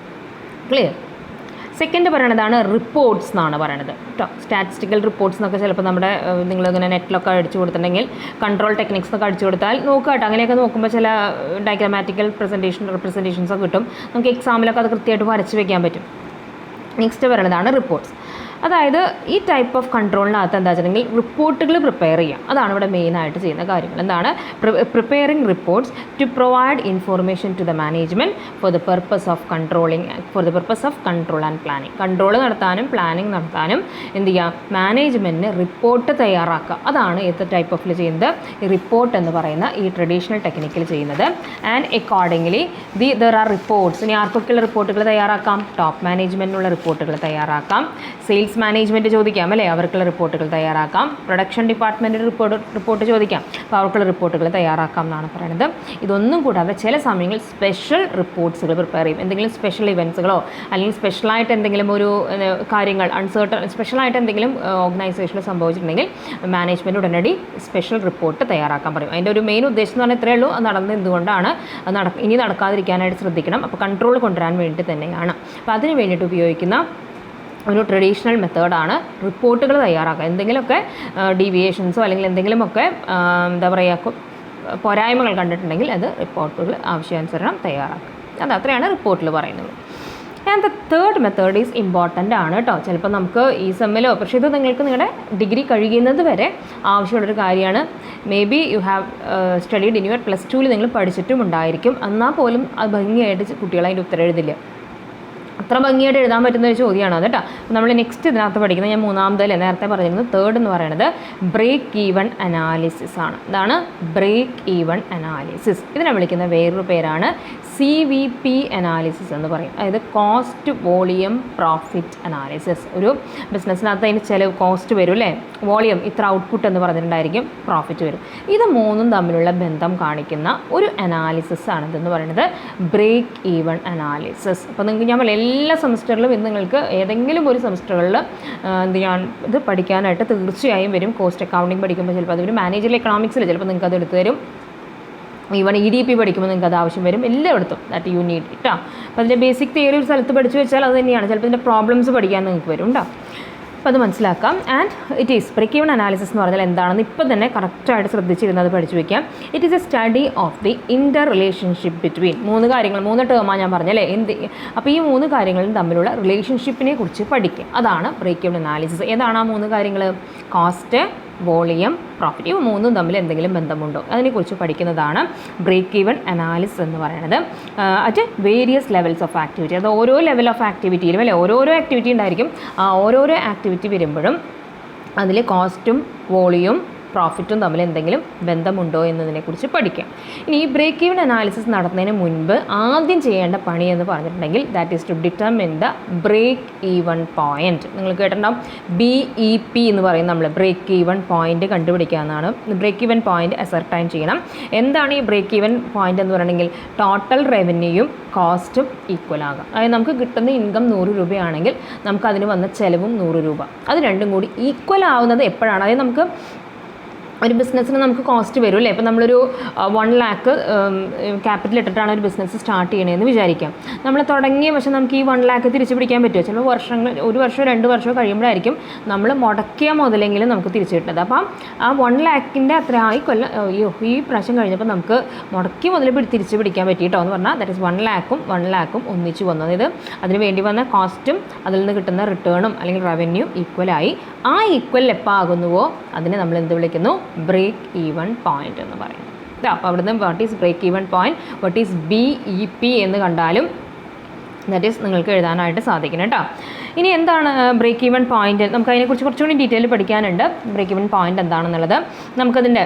ക്ലിയർ? സെക്കൻഡ് പറയണതാണ് റിപ്പോർട്ട്സ് എന്നാണ് പറയണത് കേട്ടോ. സ്റ്റാറ്റിസ്റ്റിക്കൽ റിപ്പോർട്ട്സ് എന്നൊക്കെ ചിലപ്പോൾ നമ്മുടെ നിങ്ങളിങ്ങനെ നെറ്റിലൊക്കെ അടിച്ചു കൊടുത്തിട്ടുണ്ടെങ്കിൽ കൺട്രോൾ ടെക്നിക്സ് എന്നൊക്കെ അടിച്ചു കൊടുത്താൽ നോക്കുക കേട്ടോ. അങ്ങനെയൊക്കെ നോക്കുമ്പോൾ ചില ഡയഗ്രാമാറ്റിക്കൽ റെപ്രസെൻറ്റേഷൻസൊക്കെ കിട്ടും. നമുക്ക് എക്സാമിലൊക്കെ അത് കൃത്യമായിട്ട് വരച്ച് വയ്ക്കാൻ പറ്റും. നെക്സ്റ്റ് പറയണതാണ് റിപ്പോർട്ട്സ്. അതായത് ഈ ടൈപ്പ് ഓഫ് കൺട്രോളിനകത്ത് എന്താ വെച്ചിട്ടുണ്ടെങ്കിൽ റിപ്പോർട്ടുകൾ പ്രിപ്പയർ ചെയ്യാം. അതാണ് ഇവിടെ മെയിനായിട്ട് ചെയ്യുന്ന കാര്യങ്ങൾ. എന്താണ് preparing reports to provide information to the management for the purpose of control and planning. Control നടത്താനും പ്ലാനിങ് നടത്താനും എന്ത് ചെയ്യുക? മാനേജ്മെൻറ്റിന് റിപ്പോർട്ട് തയ്യാറാക്കുക. അതാണ് ഏത് ടൈപ്പ് ഓഫിൽ ചെയ്യുന്നത്? ഈ റിപ്പോർട്ട് എന്ന് പറയുന്ന ഈ ട്രഡീഷണൽ ടെക്നിക്കിൽ ചെയ്യുന്നത്. And accordingly there are reports. ഇനി ആർക്കൊക്കെയുള്ള റിപ്പോർട്ടുകൾ തയ്യാറാക്കാം? ടോപ്പ് മാനേജ്മെൻറ്റിനുള്ള റിപ്പോർട്ടുകൾ തയ്യാറാക്കാം. സെയിൽസ് മാനേജ്മെൻറ്റ് ചോദിക്കാം അല്ലേ? അവർക്കുള്ള റിപ്പോർട്ടുകൾ തയ്യാറാക്കാം. പ്രൊഡക്ഷൻ ഡിപ്പാർട്ട്മെൻറ്റിൻ്റെ റിപ്പോർട്ട് ചോദിക്കാം. അപ്പോൾ അവർക്കുള്ള റിപ്പോർട്ടുകൾ തയ്യാറാക്കാം എന്നാണ് പറയുന്നത്. ഇതൊന്നും കൂടാതെ ചില സമയങ്ങളിൽ സ്പെഷ്യൽ റിപ്പോർട്ട്സുകൾ പ്രിപ്പയർ ചെയ്യും. എന്തെങ്കിലും സ്പെഷ്യൽ ഇവൻറ്റ്സുകളോ അല്ലെങ്കിൽ സ്പെഷ്യലായിട്ട് എന്തെങ്കിലും ഒരു കാര്യങ്ങൾ സ്പെഷ്യലായിട്ട് എന്തെങ്കിലും ഓർഗനൈസേഷനിൽ സംഭവിച്ചിട്ടുണ്ടെങ്കിൽ മാനേജ്മെൻറ്റ് ഉടനടി സ്പെഷ്യൽ റിപ്പോർട്ട് തയ്യാറാക്കാൻ പറയും. അതിൻ്റെ ഒരു മെയിൻ ഉദ്ദേശം എന്ന് പറഞ്ഞാൽ ഇത്രയേ ഉള്ളൂ. അത് നടന്നത് എന്തുകൊണ്ടാണ്, ഇനി നടക്കാതിരിക്കാനായിട്ട് ശ്രദ്ധിക്കണം. അപ്പോൾ കൺട്രോൾ കൊണ്ടുവരാൻ വേണ്ടി തന്നെയാണ്. അപ്പോൾ അതിന് വേണ്ടിയിട്ട് ഉപയോഗിക്കുന്ന ഒരു ട്രഡീഷണൽ മെത്തേഡാണ് റിപ്പോർട്ടുകൾ തയ്യാറാക്കുക. എന്തെങ്കിലുമൊക്കെ ഡീവിയേഷൻസോ അല്ലെങ്കിൽ എന്തെങ്കിലുമൊക്കെ എന്താ പറയുക പോരായ്മകൾ കണ്ടിട്ടുണ്ടെങ്കിൽ അത് റിപ്പോർട്ടുകൾ ആവശ്യാനുസരണം തയ്യാറാക്കുക. അത് അത്രയാണ് റിപ്പോർട്ടിൽ പറയുന്നത്. And the third method is important ആണ് കേട്ടോ. ചിലപ്പോൾ നമുക്ക് ഈ സെമ്മിലോ, പക്ഷേ ഇത് നിങ്ങൾക്ക് നിങ്ങളുടെ ഡിഗ്രി കഴിയുന്നത് വരെ ആവശ്യമുള്ളൊരു കാര്യമാണ്. May be you have studied in your +2 നിങ്ങൾ പഠിച്ചിട്ടും ഉണ്ടായിരിക്കും. എന്നാൽ പോലും അത് ഭംഗിയായിട്ട് കുട്ടികൾ അതിൻ്റെ ഉത്തരം എഴുതില്ല. അത്ര ഭംഗിയായിട്ട് എഴുതാൻ പറ്റുന്ന ഒരു ചോദ്യമാണ് അത് കേട്ടോ. നമ്മൾ നെക്സ്റ്റ് ഇതിനകത്ത് പഠിക്കുന്നത്, ഞാൻ മൂന്നാമതല്ലേ നേരത്തെ പറഞ്ഞിരുന്നത്, തേർഡ് എന്ന് പറയുന്നത് ബ്രേക്ക് ഈവൻ അനാലിസിസ് ആണ്. ഇതാണ് ബ്രേക്ക് ഈവൻ അനാലിസിസ്. ഇതിനെ വിളിക്കുന്ന വേറൊരു പേരാണ് CVP അനാലിസിസ് എന്ന് പറയും. അതായത് കോസ്റ്റ് വോളിയം പ്രോഫിറ്റ് അനാലിസിസ്. ഒരു ബിസിനസ്സിനകത്ത് അതിന് ചില കോസ്റ്റ് വരും അല്ലേ, വോളിയം ഇത്ര ഔട്ട്പുട്ട് എന്ന് പറഞ്ഞിട്ടുണ്ടായിരിക്കും, പ്രോഫിറ്റ് വരും. ഇത് മൂന്നും തമ്മിലുള്ള ബന്ധം കാണിക്കുന്ന ഒരു അനാലിസിസ് ആണ് ഇതെന്ന് പറയുന്നത് ബ്രേക്ക് ഈവൻ അനാലിസിസ്. അപ്പോൾ നിങ്ങൾക്ക് ഞാൻ എല്ലാ സെമിസ്റ്ററിലും ഇത് നിങ്ങൾക്ക് ഏതെങ്കിലും ഒരു സെമിസ്റ്ററുകളിൽ എന്ത് ചെയ്യാൻ ഇത് പഠിക്കാനായിട്ട് തീർച്ചയായും വരും. കോസ്റ്റ് അക്കൗണ്ടിങ് പഠിക്കുമ്പോൾ ചിലപ്പോൾ അതൊരു മാനേജറിയൽ എക്കണോമിക്സിൽ ചിലപ്പോൾ നിങ്ങൾക്ക് അത് എടുത്തു തരും. ഈവൺ EDP പഠിക്കുമ്പോൾ നിങ്ങൾക്ക് അത് ആവശ്യം വരും. എല്ലായിടത്തും ദാറ്റ് യു നീഡ് കേട്ടോ. അപ്പോൾ അതിൻ്റെ ബേസിക് തിയറി ഒരു സ്ഥലത്ത് പഠിച്ചു വെച്ചാൽ അത് തന്നെയാണ്. ചിലപ്പോൾ ഇതിൻ്റെ പ്രോബ്ലംസ് പഠിക്കാൻ നിങ്ങൾക്ക് വരും കേട്ടോ. അപ്പോൾ അത് മനസ്സിലാക്കാം. And it is break even analysis എന്ന് പറഞ്ഞാൽ എന്താണെന്ന് ഇപ്പോൾ തന്നെ കറക്റ്റായിട്ട് ശ്രദ്ധിച്ചിരുന്നത് പഠിച്ചു വയ്ക്കാം. It is a study of the interrelationship between 3 കാര്യങ്ങൾ, 3 ടേമാണ് ഞാൻ പറഞ്ഞല്ലേ. അപ്പോൾ ഈ 3 കാര്യങ്ങളും തമ്മിലുള്ള റിലേഷൻഷിപ്പിനെ കുറിച്ച് പഠിക്കും. അതാണ് ബ്രേക്ക് ഈവൻ അനാലിസിസ്. ഏതാണ് ആ 3 കാര്യങ്ങൾ? Cost, volume, profit. ഇവ 3ഉം തമ്മിൽ എന്തെങ്കിലും ബന്ധമുണ്ടോ അതിനെക്കുറിച്ച് പഠിക്കുന്നതാണ് ബ്രേക്ക് ഈവൻ അനാലിസിസ് എന്ന് പറയുന്നത്. At various levels of activity. അത് ഓരോ ലെവൽ ഓഫ് ആക്ടിവിറ്റിയിലും അല്ലേ, ഓരോരോ ആക്ടിവിറ്റി ഉണ്ടായിരിക്കും. ആ ഓരോരോ ആക്ടിവിറ്റി വരുമ്പോഴും അതിൽ കോസ്റ്റും വോളിയം പ്രോഫിറ്റും തമ്മിൽ എന്തെങ്കിലും ബന്ധമുണ്ടോ എന്നതിനെക്കുറിച്ച് പഠിക്കാം. ഇനി ഈ ബ്രേക്ക് ഈവൻ അനാലിസിസ് നടത്തുന്നതിന് മുൻപ് ആദ്യം ചെയ്യേണ്ട പണി എന്ന് പറഞ്ഞിട്ടുണ്ടെങ്കിൽ that is to determine the break even point. നിങ്ങൾ കേട്ടിട്ടുണ്ടാവും BEP എന്ന് പറയും. നമ്മൾ ബ്രേക്ക് ഈവൻ പോയിൻറ്റ് കണ്ടുപിടിക്കാവുന്നതാണ്. ബ്രേക്ക് ഈവൻ പോയിൻറ്റ് അസർട്ടൈൻ ചെയ്യണം. എന്താണ് ഈ ബ്രേക്ക് ഈവൻ പോയിൻറ്റ് എന്ന് പറയുകയാണെങ്കിൽ ടോട്ടൽ റവന്യൂയും കോസ്റ്റും ഈക്വൽ ആകാം. അതായത് നമുക്ക് കിട്ടുന്ന ഇൻകം 100 രൂപയാണെങ്കിൽ നമുക്ക് അതിന് വന്ന ചിലവും 100 രൂപ. അത് രണ്ടും കൂടി ഈക്വൽ ആവുന്നത് എപ്പോഴാണ്? അതായത് നമുക്ക് ഒരു ബിസിനസ്സിന് നമുക്ക് കോസ്റ്റ് വരും അല്ലേ. ഇപ്പോൾ നമ്മളൊരു 1 lakh ക്യാപിറ്റൽ ഇട്ടിട്ടാണ് ഒരു ബിസിനസ് സ്റ്റാർട്ട് ചെയ്യണമെന്ന് വിചാരിക്കാം. നമ്മൾ തുടങ്ങിയ പക്ഷേ നമുക്ക് ഈ 1 lakh തിരിച്ചു പിടിക്കാൻ പറ്റുമോ? ചിലപ്പോൾ വർഷങ്ങൾ, 1 വർഷമോ 2 വർഷമോ കഴിയുമ്പോഴായിരിക്കും നമ്മൾ മുടക്കിയ മുതലെങ്കിലും നമുക്ക് തിരിച്ചു കിട്ടുന്നത്. അപ്പം ആ 1 lakhൻ്റെ അത്ര ഈ പ്രാവശ്യം കഴിഞ്ഞപ്പോൾ നമുക്ക് മുടക്കിയ മുതൽ തിരിച്ചു പിടിക്കാൻ പറ്റിയിട്ടോ എന്ന് പറഞ്ഞാൽ ദാറ്റ് ഈസ് 1 lakhും ഒന്നിച്ച് വന്നു. അതായത് അതിന് വേണ്ടി വന്ന കോസ്റ്റും അതിൽ നിന്ന് കിട്ടുന്ന റിട്ടേണും അല്ലെങ്കിൽ റവന്യൂ ഈക്വലായി. ആ ഈക്വൽ എപ്പോൾ ആകുന്നുവോ അതിനെ നമ്മൾ എന്ത് വിളിക്കുന്നു? ബ്രേക്ക് ഈവൻ പോയിൻ്റ് എന്ന് പറയുന്നത്. അപ്പോൾ അവിടുന്ന് what is break even point, what is BEP എന്ന് കണ്ടാലും ദാറ്റ് ഈസ് നിങ്ങൾക്ക് എഴുതാനായിട്ട് സാധിക്കണം കേട്ടോ. ഇനി എന്താണ് ബ്രേക്ക് ഈവൻ പോയിൻറ്റ്? നമുക്ക് അതിനെക്കുറിച്ച് കുറച്ചുകൂടി ഡീറ്റെയിൽ പഠിക്കാനുണ്ട്. ബ്രേക്ക് ഈവൻ പോയിൻറ്റ് എന്താണെന്നുള്ളത് നമുക്കതിൻ്റെ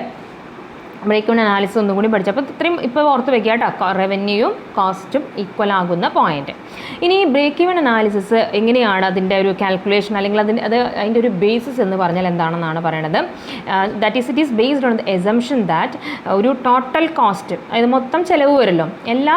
ബ്രേക്ക് ഈവൻ അനാലിസിസ് ഒന്നും കൂടി പഠിച്ചപ്പോൾ ഇത്രയും ഇപ്പോൾ ഓർത്ത് വെക്കുക കേട്ടോ. റവന്യൂയും കോസ്റ്റും ഈക്വൽ ആകുന്ന പോയിൻറ്റ്. ഇനി ബ്രേക്ക് ഈവൻ അനാലിസിസ് എങ്ങനെയാണ് അതിൻ്റെ ഒരു കാൽക്കുലേഷൻ അല്ലെങ്കിൽ അതിൻ്റെ ഒരു ബേസിസ് എന്ന് പറഞ്ഞാൽ എന്താണെന്നാണ് പറയണത്. That is it is based on the assumption that ഒരു ടോട്ടൽ കോസ്റ്റ്, അതായത് മൊത്തം ചിലവ് വരുമല്ലോ, എല്ലാ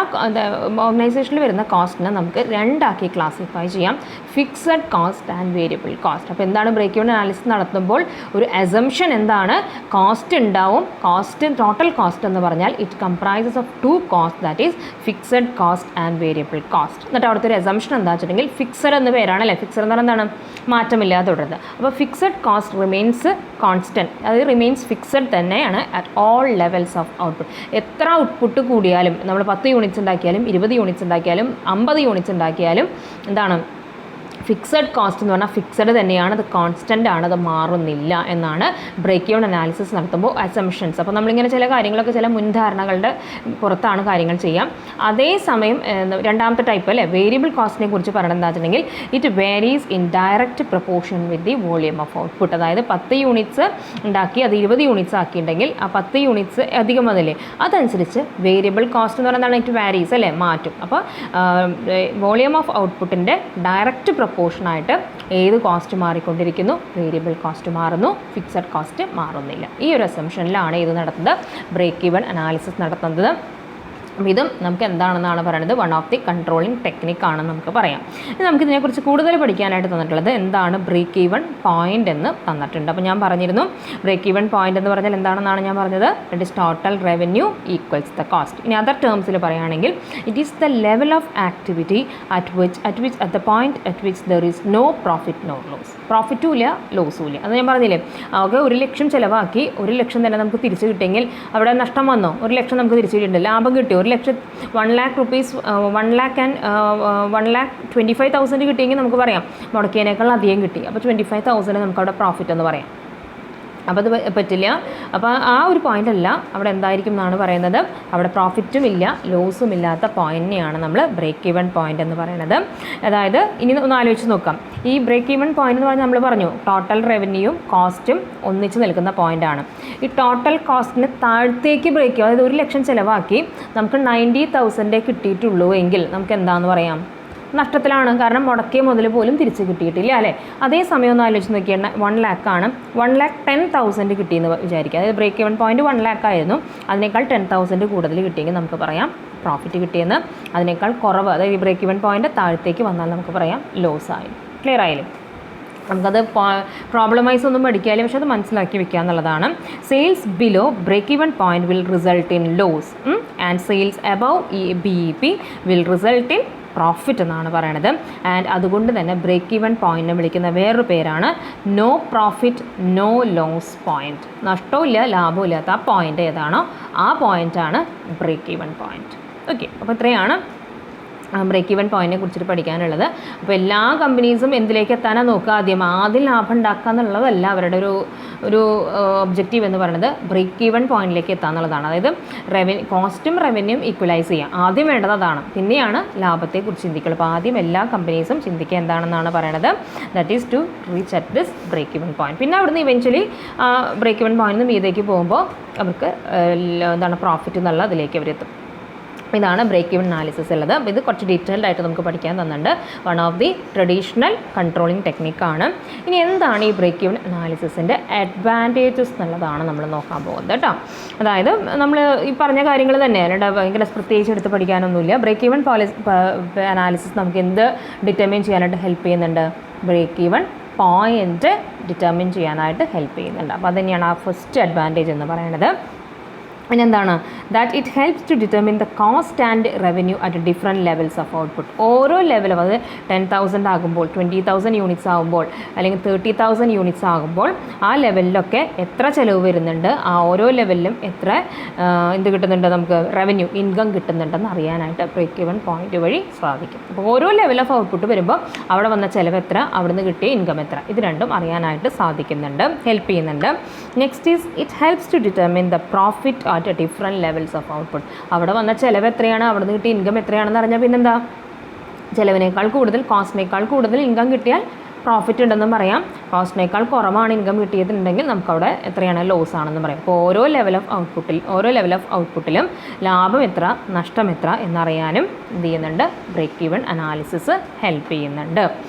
ഓർഗനൈസേഷനിൽ വരുന്ന കോസ്റ്റിനെ നമുക്ക് 2 ആക്കി ക്ലാസിഫൈ ചെയ്യാം: fixed cost and variable cost. അപ്പോൾ എന്താണ് ബ്രേക്ക് ഈവൻ അനാലിസിസ് നടത്തുമ്പോൾ ഒരു അസംഷൻ എന്താണ്? കോസ്റ്റ് ഉണ്ടാവും. കോസ്റ്റ്, ടോട്ടൽ കോസ്റ്റ് എന്ന് പറഞ്ഞാൽ it comprises of 2 cost, that is fixed cost and variable cost. എന്നിട്ട് അവിടുത്തെ ഒരു അസംഷൻ എന്താ വെച്ചിട്ടുണ്ടെങ്കിൽ ഫിക്സഡ് എന്ന പേരാണല്ലേ. ഫിക്സഡ് എന്ന് പറഞ്ഞാൽ എന്താണ്? മാറ്റമില്ലാതെ തുടരുന്നത്. അപ്പോൾ ഫിക്സഡ് കോസ്റ്റ് റിമെയിൻസ് കോൺസ്റ്റൻറ്റ്, അത് റിമെയിൻസ് ഫിക്സഡ് തന്നെയാണ് at all levels of output. എത്ര ഔട്ട്പുട്ട് കൂടിയാലും, നമ്മൾ 10 യൂണിറ്റ്സ് ഉണ്ടാക്കിയാലും 20 യൂണിറ്റ്സ് ഉണ്ടാക്കിയാലും 50 യൂണിറ്റ്സ് ഉണ്ടാക്കിയാലും എന്താണ്? ഫിക്സഡ് കോസ്റ്റ് എന്ന് പറഞ്ഞാൽ ഫിക്സഡ് തന്നെയാണ്, അത് കോൺസ്റ്റൻ്റ് ആണ്, അത് മാറുന്നില്ല എന്നാണ് ബ്രേക്ക് ഈവൻ അനാലിസിസ് നടത്തുമ്പോൾ അസംഷൻസ്. അപ്പോൾ നമ്മളിങ്ങനെ ചില കാര്യങ്ങളൊക്കെ ചില മുൻധാരണകളുടെ പുറത്താണ് കാര്യങ്ങൾ ചെയ്യാം. അതേസമയം രണ്ടാമത്തെ ടൈപ്പ് അല്ലേ, വേരിയബിൾ കോസ്റ്റിനെ കുറിച്ച് പറയണത് എന്താ വെച്ചിട്ടുണ്ടെങ്കിൽ it varies in direct proportion with the volume of output. അതായത് 10 യൂണിറ്റ്സ് ഉണ്ടാക്കി അത് 20 യൂണിറ്റ്സ് ആക്കിയിട്ടുണ്ടെങ്കിൽ ആ 10 യൂണിറ്റ്സ് അധികം അതില്ലേ, അതനുസരിച്ച് വേരിയബിൾ കോസ്റ്റ് എന്ന് പറയുന്നത് ഇറ്റ് വാരീസ് അല്ലേ, മാറ്റും. അപ്പോൾ വോളിയം ഓഫ് ഔട്ട്പുട്ടിൻ്റെ ഡയറക്റ്റ് പ്രൊപ്പോർഷനായിട്ട് ഏത് കോസ്റ്റ് മാറിക്കൊണ്ടിരിക്കുന്നു? വേരിയബിൾ കോസ്റ്റ് മാറുന്നു, ഫിക്സഡ് കോസ്റ്റ് മാറുന്നില്ല. ഈ ഒരു അസംഷനിലാണ് ഇത് നടത്തുന്നത്, ബ്രേക്ക് ഈവൻ അനാലിസിസ് നടത്തുന്നത്. അപ്പോൾ ഇതും നമുക്ക് എന്താണെന്നാണ് പറയുന്നത്, one of the controlling technique ആണെന്ന് നമുക്ക് പറയാം. ഇനി നമുക്കിതിനെക്കുറിച്ച് കൂടുതൽ പഠിക്കാനായിട്ട് തന്നിട്ടുള്ളത് എന്താണ് ബ്രേക്ക് ഈവൻ പോയിൻ്റ് എന്ന് തന്നിട്ടുണ്ട്. അപ്പോൾ ഞാൻ പറഞ്ഞിരുന്നു ബ്രേക്ക് ഈവൻ പോയിൻ്റ് എന്ന് പറഞ്ഞാൽ എന്താണെന്നാണ് ഞാൻ പറഞ്ഞത്, it is total revenue equals the cost. ഇനി അതർ ടേംസിൽ പറയുകയാണെങ്കിൽ it is the level of activity at the point at which there is no profit no loss. പ്രോഫിറ്റും ഇല്ല ലോസും ഇല്ല. അത് ഞാൻ പറഞ്ഞില്ലേ, ആകെ 1 ലക്ഷം ചിലവാക്കി 1 ലക്ഷം തന്നെ നമുക്ക് തിരിച്ചു കിട്ടിയെങ്കിൽ അവിടെ നഷ്ടം വന്നോ? 1 ലക്ഷം നമുക്ക് തിരിച്ചു കിട്ടിയിട്ടുണ്ട്. ലാഭം കിട്ടിയോ? 1 1,25,000 കിട്ടിയെങ്കിൽ നമുക്ക് പറയാം മുടക്കിയതിനേക്കാൾ അധികം കിട്ടി, അപ്പോൾ 25,000 നമുക്ക് അവിടെ പ്രോഫിറ്റ് എന്ന് പറയാം. അപ്പോൾ അത് പറ്റില്ല. അപ്പോൾ ആ ഒരു പോയിൻ്റ് അല്ല അവിടെ എന്തായിരിക്കും എന്നാണ് പറയുന്നത്, അവിടെ പ്രോഫിറ്റും ഇല്ല ലോസും ഇല്ലാത്ത പോയിന്റിനെയാണ് നമ്മൾ ബ്രേക്ക് ഈവൻ പോയിന്റ് എന്ന് പറയുന്നത്. അതായത് ഇനി ഒന്ന് ആലോചിച്ച് നോക്കാം, ഈ ബ്രേക്ക് ഈവൻ പോയിന്റ് എന്ന് പറഞ്ഞാൽ നമ്മൾ പറഞ്ഞു ടോട്ടൽ റവന്യൂയും കോസ്റ്റും ഒന്നിച്ച് നിൽക്കുന്ന പോയിൻ്റാണ്. ഈ ടോട്ടൽ കോസ്റ്റിന് താഴത്തേക്ക് ബ്രേക്ക് ചെയ്യും, അതായത് 1,00,000 ചിലവാക്കി നമുക്ക് 90,000 കിട്ടിയിട്ടുള്ളൂ എങ്കിൽ നമുക്ക് എന്താണെന്ന് പറയാം, നഷ്ടത്തിലാണ്. കാരണം മുടക്കിയ മുതൽ പോലും തിരിച്ച് കിട്ടിയിട്ടില്ല അല്ലേ. അതേസമയം ഒന്ന് ആലോചിച്ച് നോക്കിയാൽ 1 lakh ആണ്, 1,10,000 കിട്ടിയെന്ന് വിചാരിക്കുക. അതായത് ബ്രേക്ക് ഈവൻ പോയിന്റ് 1 lakh ആയിരുന്നു, അതിനേക്കാൾ 10,000 കൂടുതൽ കിട്ടിയെങ്കിൽ നമുക്ക് പറയാം പ്രോഫിറ്റ് കിട്ടിയെന്ന്. അതിനേക്കാൾ കുറവ്, അതായത് ഈ ബ്രേക്ക് ഈവൻ പോയിന്റ് താഴത്തേക്ക് വന്നാൽ നമുക്ക് പറയാം ലോസ് ആയി. ക്ലിയർ ആയാലും നമുക്കത് പ്രോബ്ലമൈസ് ഒന്നും പഠിക്കാതെ പക്ഷെ അത് മനസ്സിലാക്കി വെക്കുക എന്നുള്ളതാണ്. Sales below break even point will result in loss and sales above BEP will result in profit എന്നാണ് പറയണത്. ആൻഡ് അതുകൊണ്ട് തന്നെ ബ്രേക്ക് ഈവൻ പോയിന്റിനെ വിളിക്കുന്ന വേറൊരു പേരാണ് no profit no loss point. നഷ്ടവും ഇല്ല ലാഭവും ഇല്ലാത്ത ആ പോയിന്റ് ഏതാണോ ആ പോയിന്റാണ് ബ്രേക്ക് ഈവൻ പോയിന്റ്. ഓക്കെ, അപ്പോൾ ഇത്രയാണ് ബ്രേക്ക് ഈവൻ പോയിന്റിനെ കുറിച്ചിട്ട് പഠിക്കാനുള്ളത്. അപ്പോൾ എല്ലാ കമ്പനീസും എന്തിലേക്ക് എത്താനാണ് നോക്കുക, ആദ്യം ലാഭം ഉണ്ടാക്കുക എന്നുള്ളതല്ല അവരുടെ ഒരു ഒബ്ജക്റ്റീവ് എന്ന് പറയുന്നത്, ബ്രേക്ക് ഈവൻ പോയിന്റിലേക്ക് എത്തുക എന്നുള്ളതാണ്. അതായത് കോസ്റ്റും റവന്യൂയും ഈക്വലൈസ് ചെയ്യുക, ആദ്യം വേണ്ടത് അതാണ്, പിന്നെയാണ് ലാഭത്തെക്കുറിച്ച് ചിന്തിക്കുക. അപ്പോൾ ആദ്യം എല്ലാ കമ്പനീസും ചിന്തിക്കുക എന്താണെന്നാണ് പറയുന്നത്, that is to reach at this break even point. പിന്നെ അവിടുന്ന് ഇവൻച്വലി ബ്രേക്ക് ഈവൻ പോയിന്റിൽ നിന്ന് മീതേക്ക് പോകുമ്പോൾ അവർക്ക് പ്രോഫിറ്റ് എന്നുള്ള അതിലേക്ക് അവരെത്തും. ഇതാണ് ബ്രേക്ക് ഈവൻ അനാലിസിസ് ഉള്ളത്. അപ്പോൾ ഇത് കുറച്ച് ഡീറ്റെയിൽഡ് ആയിട്ട് നമുക്ക് പഠിക്കാൻ തന്നിട്ടുണ്ട്. One of the traditional controlling ടെക്നിക്കാണ്. ഇനി എന്താണ് ഈ ബ്രേക്ക് ഈവൻ അനാലിസിസിൻ്റെ അഡ്വാൻറ്റേജസ് എന്നുള്ളതാണ് നമ്മൾ നോക്കാൻ പോകുന്നത് കേട്ടോ. അതായത് നമ്മൾ ഈ പറഞ്ഞ കാര്യങ്ങൾ തന്നെ അല്ലാണ്ട് ഭയങ്കര പ്രത്യേകിച്ച് എടുത്ത് പഠിക്കാനൊന്നുമില്ല. ബ്രേക്ക് ഈവൻ അനാലിസിസ് നമുക്ക് എന്ത് ഡിറ്റർമിൻ ചെയ്യാനായിട്ട് ഹെൽപ്പ് ചെയ്യുന്നുണ്ട്, ബ്രേക്ക് ഈവൻ പോയിന്റ് ഡിറ്റർമിൻ ചെയ്യാനായിട്ട് ഹെൽപ്പ് ചെയ്യുന്നുണ്ട്. അപ്പോൾ അതുതന്നെയാണ് ആ ഫസ്റ്റ് അഡ്വാൻറ്റേജ് എന്ന് പറയുന്നത്. പിന്നെ എന്താണ്, that it helps to determine the cost and revenue at different levels of output. ഓരോ ലെവലും, അത് 10,000 ആകുമ്പോൾ, 20,000 യൂണിറ്റ്സ് ആകുമ്പോൾ, അല്ലെങ്കിൽ 30,000 യൂണിറ്റ്സ് ആകുമ്പോൾ ആ ലെവലിലൊക്കെ എത്ര ചിലവ് വരുന്നുണ്ട്, ആ ഓരോ ലെവലിലും എത്ര കിട്ടുന്നുണ്ട്, നമുക്ക് റവന്യൂ ഇൻകം കിട്ടുന്നുണ്ടെന്ന് അറിയാനായിട്ട് ബ്രേക്ക് ഈവൻ പോയിന്റ് വഴി സാധിക്കും. അപ്പോൾ ഓരോ ലെവൽ ഓഫ് ഔട്ട്പുട്ട് വരുമ്പോൾ അവിടെ വന്ന ചിലവ് എത്ര, അവിടുന്ന് കിട്ടിയ ഇൻകം എത്ര, ഇത് രണ്ടും അറിയാനായിട്ട് സാധിക്കുന്നുണ്ട്, ഹെൽപ്പ് ചെയ്യുന്നുണ്ട്. Next is it helps to determine the profit at different levels of output. അവിടെ വന്ന ചിലവ് എത്രയാണ്, അവിടെ നിന്ന് കിട്ടിയ ഇൻകം എത്രയാണെന്ന് അറിഞ്ഞാൽ പിന്നെന്താ, ചിലവിനേക്കാൾ കൂടുതൽ കോസ്റ്റിനേക്കാൾ കൂടുതൽ ഇൻകം കിട്ടിയാൽ പ്രോഫിറ്റ് ഉണ്ടെന്നും പറയാം, കോസ്റ്റിനേക്കാൾ കുറവാണ് ഇൻകം കിട്ടിയതുണ്ടെങ്കിൽ നമുക്കവിടെ എത്രയാണ് ലോസ് ആണെന്ന് പറയാം. അപ്പോൾ ഓരോ ലെവൽ ഓഫ് ഔട്ട്പുട്ടിലും ലാഭം എത്ര നഷ്ടം എത്ര എന്നറിയാനും എന്ത് ചെയ്യുന്നുണ്ട്, ബ്രേക്ക് ഈവൻ അനാലിസിസ് ഹെൽപ്പ് ചെയ്യുന്നുണ്ട്.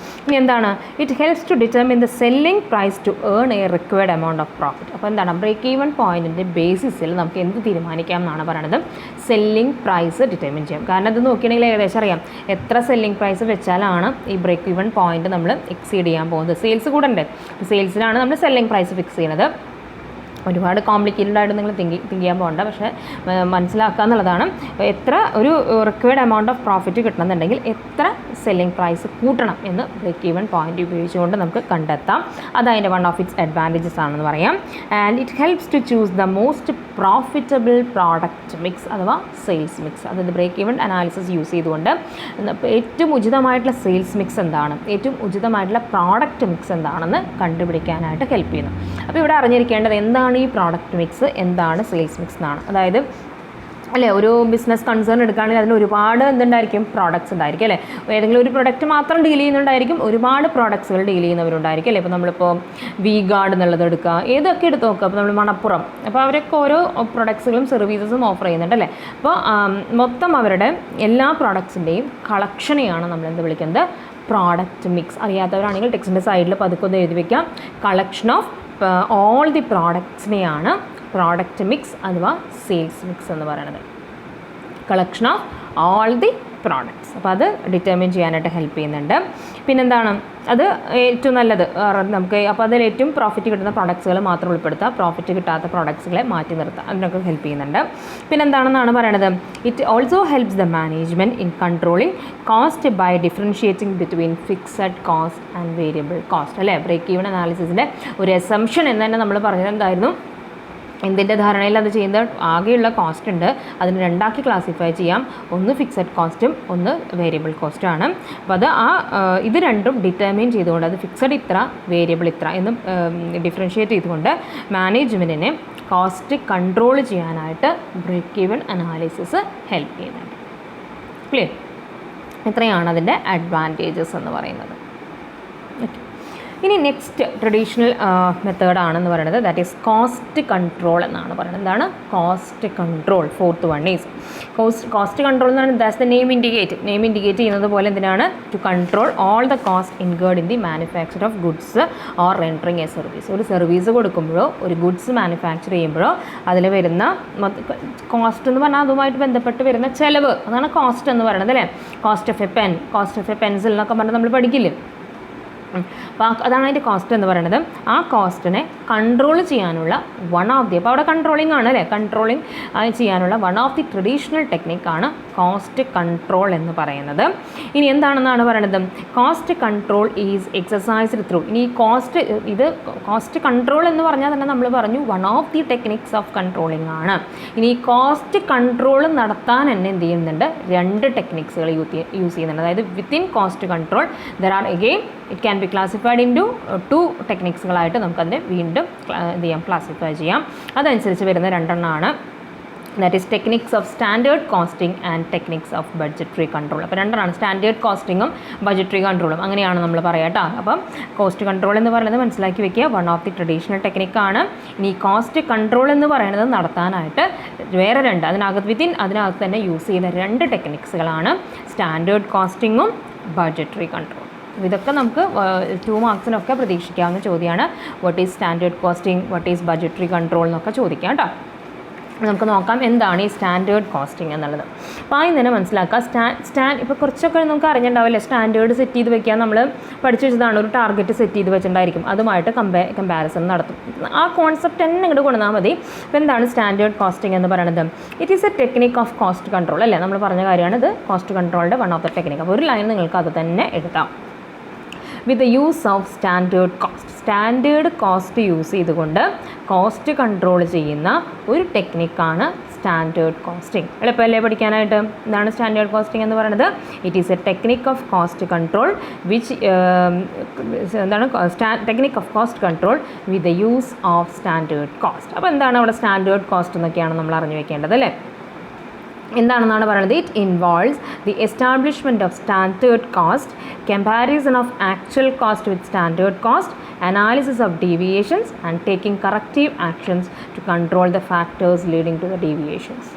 ഇനി എന്താണ്, it helps to determine the selling price to earn a required amount of profit. അപ്പോൾ എന്താണ്, ബ്രേക്ക് ഈവൻ പോയിന്റിൻ്റെ ബേസിസിൽ നമുക്ക് എന്ത് തീരുമാനിക്കാം എന്നാണ് പറയുന്നത്, സെല്ലിംഗ് പ്രൈസ് ഡിറ്റർമിൻ ചെയ്യാം. കാരണം ഇത് നോക്കിയിട്ടുണ്ടെങ്കിൽ ഏകദേശം അറിയാം എത്ര സെല്ലിംഗ് പ്രൈസ് വെച്ചാലാണ് ഈ ബ്രേക്ക് ഈവൻ പോയിന്റ് നമ്മൾ എക്സീഡ് ചെയ്യാൻ പോകുന്നത്. സെയിൽസ് കൂടണ്ടേ, അപ്പോൾ സെയിൽസിലാണ് നമ്മൾ സെല്ലിംഗ് പ്രൈസ് ഫിക്സ് ചെയ്യുന്നത്. ഒരുപാട് കോംപ്ലിക്കേറ്റഡ് ആയിട്ട് നിങ്ങൾ തിങ്ക് ചെയ്യാൻ പോകണ്ട, പക്ഷേ മനസ്സിലാക്കുക എന്നുള്ളതാണ്. എത്ര ഒരു റിക്വയർഡ് എമൗണ്ട് ഓഫ് പ്രോഫിറ്റ് കിട്ടണമെന്നുണ്ടെങ്കിൽ എത്ര സെല്ലിംഗ് പ്രൈസ് കൂട്ടണം എന്ന് ബ്രേക്ക് ഈവൻ പോയിന്റ് ഉപയോഗിച്ചുകൊണ്ട് നമുക്ക് കണ്ടെത്താം. അതതിൻ്റെ വൺ ഓഫ് ഇറ്റ്സ് അഡ്വാൻറ്റേജസ് ആണെന്ന് പറയാം. And it helps to choose the most profitable product mix അഥവാ സെയിൽസ് മിക്സ്. അതായത് ബ്രേക്ക് ഈവൻ അനാലിസിസ് യൂസ് ചെയ്തുകൊണ്ട് ഏറ്റവും ഉചിതമായിട്ടുള്ള സെയിൽസ് മിക്സ് എന്താണ്, ഏറ്റവും ഉചിതമായിട്ടുള്ള പ്രോഡക്റ്റ് മിക്സ് എന്താണെന്ന് കണ്ടുപിടിക്കാനായിട്ട് ഹെൽപ്പ് ചെയ്യുന്നു. അപ്പോൾ ഇവിടെ അറിഞ്ഞിരിക്കേണ്ടത് എന്താണ് ഈ പ്രോഡക്റ്റ് മിക്സ്, എന്താണ് സെയിൽസ് മിക്സ് എന്നാണ്. അതായത് അല്ലേ, ഒരു ബിസിനസ് കൺസേൺ എടുക്കുകയാണെങ്കിൽ അതിന് ഒരുപാട് എന്തുണ്ടായിരിക്കും, പ്രോഡക്ട്സ് ഉണ്ടായിരിക്കും അല്ലേ. ഏതെങ്കിലും ഒരു പ്രൊഡക്റ്റ് മാത്രം ഡീൽ ചെയ്യുന്നുണ്ടായിരിക്കും, ഒരുപാട് പ്രോഡക്ട്സുകൾ ഡീൽ ചെയ്യുന്നവരുണ്ടായിരിക്കും അല്ലേ. ഇപ്പോൾ നമ്മളിപ്പോൾ വി ഗാർഡ് എന്നുള്ളത് എടുക്കുക, ഏതൊക്കെ എടുത്ത് നോക്കുക, അപ്പോൾ നമ്മൾ മണപ്പുറം, അപ്പോൾ അവരൊക്കെ ഓരോ പ്രൊഡക്ട്സുകളും സർവീസസും ഓഫർ ചെയ്യുന്നുണ്ട് അല്ലേ. അപ്പോൾ മൊത്തം അവരുടെ എല്ലാ പ്രോഡക്ട്സിൻ്റെയും കളക്ഷനെയാണ് നമ്മൾ എന്ത് വിളിക്കുന്നത്, പ്രോഡക്റ്റ് മിക്സ്. അറിയാത്തവരാണെങ്കിൽ ടെക്സ്റ്റിൻ്റെ സൈഡിൽ പതുക്കെ ഒന്ന് എഴുതി വയ്ക്കാം, കളക്ഷൻ ഓഫ് ഓൾ ദി പ്രോഡക്ട്സിനെയാണ് പ്രോഡക്റ്റ് മിക്സ് അഥവാ സെയിൽസ് മിക്സ് എന്ന് പറയുന്നത്. Collection of all the products. അപ്പോൾ അത് ഡിറ്റർമിൻ ചെയ്യാനായിട്ട് ഹെൽപ്പ് ചെയ്യുന്നുണ്ട്. പിന്നെന്താണ്, അത് ഏറ്റവും നല്ലത് നമുക്ക്, അപ്പോൾ അതിൽ ഏറ്റവും പ്രോഫിറ്റ് കിട്ടുന്ന പ്രോഡക്ട്സുകൾ മാത്രം ഉൾപ്പെടുത്തുക, പ്രോഫിറ്റ് കിട്ടാത്ത പ്രോഡക്ട്സുകളെ മാറ്റി നിർത്തുക, അതിനൊക്കെ ഹെൽപ്പ് ചെയ്യുന്നുണ്ട്. പിന്നെന്താണെന്നാണ് പറയണത്, it also helps the management in controlling cost by differentiating between fixed cost and variable cost അല്ലേ. ബ്രേക്ക് ഈവൻ അനാലിസിസിൻ്റെ ഒരു അസംഷൻ എന്ന് തന്നെ നമ്മൾ പറഞ്ഞത് എന്തായിരുന്നു, എന്തിൻ്റെ ധാരണയിൽ അത് ചെയ്യുന്നത്? ആകെയുള്ള കോസ്റ്റ് ഉണ്ട്, അതിന് രണ്ടാക്കി ക്ലാസിഫൈ ചെയ്യാം. ഒന്ന് ഫിക്സഡ് കോസ്റ്റും ഒന്ന് വേരിയബിൾ കോസ്റ്റുമാണ്. അപ്പോൾ അത് ഇത് രണ്ടും ഡിറ്റർമിൻ ചെയ്തുകൊണ്ട് അത് ഫിക്സഡ് ഇത്ര വേരിയബിൾ ഇത്ര എന്ന് ഡിഫറൻഷ്യേറ്റ് ചെയ്തുകൊണ്ട് മാനേജ്മെൻറ്റിനെ കോസ്റ്റ് കൺട്രോൾ ചെയ്യാനായിട്ട് ബ്രേക്ക് ഈവൻ അനാലിസിസ് ഹെൽപ്പ് ചെയ്യുന്നുണ്ട്. ക്ലിയർ? ഇത്രയാണ് അതിൻ്റെ അഡ്വാൻറ്റേജസ് എന്ന് പറയുന്നത്. ഇനി നെക്സ്റ്റ് ട്രഡീഷണൽ മെത്തേഡാണെന്ന് പറയുന്നത് ദാറ്റ് ഈസ് കോസ്റ്റ് കൺട്രോൾ എന്നാണ് പറയുന്നത്. എന്താണ് cost control? Fourth one is cost control എന്ന് പറയുന്നത് ദാറ്റ്സ് ദ നെയിം ഇൻഡിക്കേറ്റ് ചെയ്യുന്നത് പോലെ എന്തിനാണ്? To control all the cost incurred in the manufacture of goods or rendering a service. ഒരു സർവീസ് കൊടുക്കുമ്പോഴോ ഒരു ഗുഡ്സ് മാനുഫാക്ചർ ചെയ്യുമ്പോഴോ അതിൽ വരുന്ന കോസ്റ്റ് എന്ന് പറഞ്ഞാൽ അതുമായിട്ട് ബന്ധപ്പെട്ട് വരുന്ന ചിലവ്, അതാണ് കോസ്റ്റ് എന്ന് പറയുന്നത് അല്ലേ? Cost of A pen, cost of A pencil എന്നൊക്കെ പറഞ്ഞാൽ നമ്മൾ പഠിക്കില്ലേ? അപ്പോൾ അതാണ് അതിൻ്റെ കോസ്റ്റ് എന്ന് പറയുന്നത്. ആ കോസ്റ്റിനെ കൺട്രോൾ ചെയ്യാനുള്ള അപ്പോൾ അവിടെ കൺട്രോളിംഗ് ആണ് അല്ലേ? കൺട്രോളിങ് ചെയ്യാനുള്ള വൺ ഓഫ് ദി ട്രഡീഷണൽ ടെക്നിക്കാണ് കോസ്റ്റ് കൺട്രോൾ എന്ന് പറയുന്നത്. ഇനി എന്താണെന്നാണ് പറയുന്നത്? Cost control is exercised through. ഇനി കോസ്റ്റ് കൺട്രോൾ എന്ന് പറഞ്ഞാൽ തന്നെ നമ്മൾ പറഞ്ഞു one of the techniques of controlling ആണ്. ഇനി ഈ കോസ്റ്റ് കൺട്രോൾ നടത്താൻ തന്നെ എന്ത് ചെയ്യുന്നുണ്ട്? രണ്ട് ടെക്നിക്സുകൾ യൂസ് ചെയ്യുന്നുണ്ട്. അതായത് within cost control there are again it can be classified into ടെക്നിക്സുകളായിട്ട് നമുക്കതിനെ വീണ്ടും എന്ത് ചെയ്യാം? ക്ലാസിഫൈ ചെയ്യാം. അതനുസരിച്ച് വരുന്ന രണ്ടെണ്ണമാണ്. That is techniques of standard costing and techniques of budgetary control. അപ്പോൾ രണ്ടെണ്ണമാണ്, സ്റ്റാൻഡേർഡ് കോസ്റ്റിങ്ങും ബഡ്ജറ്ററി കൺട്രോളും. അങ്ങനെയാണ് നമ്മൾ പറയാം കേട്ടോ. അപ്പം കോസ്റ്റ് കൺട്രോൾ എന്ന് പറയുന്നത് മനസ്സിലാക്കി വെക്കുക, വൺ ഓഫ് ദി ട്രഡീഷണൽ ടെക്നിക്കാണ്. ഇനി കോസ്റ്റ് കൺട്രോൾ എന്ന് പറയുന്നത് നടത്താനായിട്ട് വേറെ രണ്ട്, അതിനകത്ത് തന്നെ യൂസ് ചെയ്യുന്ന രണ്ട് ടെക്നിക്സുകളാണ് സ്റ്റാൻഡേർഡ് കോസ്റ്റിങ്ങും ബഡ്ജറ്ററി കൺട്രോൾ. ഇതൊക്കെ നമുക്ക് 2 മാർക്സിനൊക്കെ പ്രതീക്ഷിക്കാവുന്ന ചോദ്യമാണ്. What is standard costing, what is budgetary control എന്നൊക്കെ ചോദിക്കാം കേട്ടോ. നമുക്ക് നോക്കാം എന്താണ് ഈ സ്റ്റാൻഡേർഡ് കോസ്റ്റിംഗ് എന്നുള്ളത്. അപ്പോൾ ആദ്യം തന്നെ മനസ്സിലാക്കുക, ഇപ്പോൾ കുറച്ചൊക്കെ നമുക്ക് അറിഞ്ഞിട്ടുണ്ടാവില്ലേ? സ്റ്റാൻഡേർഡ് സെറ്റ് ചെയ്ത് വെക്കാൻ നമ്മൾ പഠിച്ചു വെച്ചതാണ്. ഒരു ടാർഗറ്റ് സെറ്റ് ചെയ്ത് വെച്ചിട്ടുണ്ടായിരിക്കും, അതുമായിട്ട് കമ്പാരിസൺ നടത്തും. ആ കോൺസെപ്റ്റ് തന്നെ ഇങ്ങോട്ട് കൊണ്ടുവന്നാൽ മതി. അപ്പോൾ എന്താണ് സ്റ്റാൻഡേർഡ് കോസ്റ്റിംഗ് എന്ന് പറയുന്നത്? It is a technique of cost control അല്ലേ? നമ്മൾ പറഞ്ഞ കാര്യമാണ് ഇത്, കോസ്റ്റ് കൺട്രോളിൻ്റെ വൺ ഓഫ് ദ ടെക്നിക്. അപ്പോൾ ഒരു ലൈൻ നിങ്ങൾക്ക് അത് തന്നെ എടുക്കാം. With the use of standard cost use ചെയ്തുകൊണ്ട് കോസ്റ്റ് കൺട്രോൾ ചെയ്യുന്ന ഒരു ടെക്നിക്കാണ് സ്റ്റാൻഡേർഡ് കോസ്റ്റിംഗ്. എളുപ്പമല്ലേ പഠിക്കാനായിട്ട്? എന്താണ് സ്റ്റാൻഡേർഡ് കോസ്റ്റിംഗ് എന്ന് പറയുന്നത്? It is a technique of cost control technique of cost control with the use of standard cost. അപ്പോൾ എന്താണ് അവിടെ സ്റ്റാൻഡേർഡ് കോസ്റ്റ് എന്നൊക്കെയാണ് നമ്മൾ അറിഞ്ഞു വെക്കേണ്ടത് അല്ലേ? എന്താണെന്നാണ് പറയുന്നത്? It involves the establishment of standard cost, comparison of actual cost with standard cost, analysis of deviations and taking corrective actions to control the factors leading to the deviations.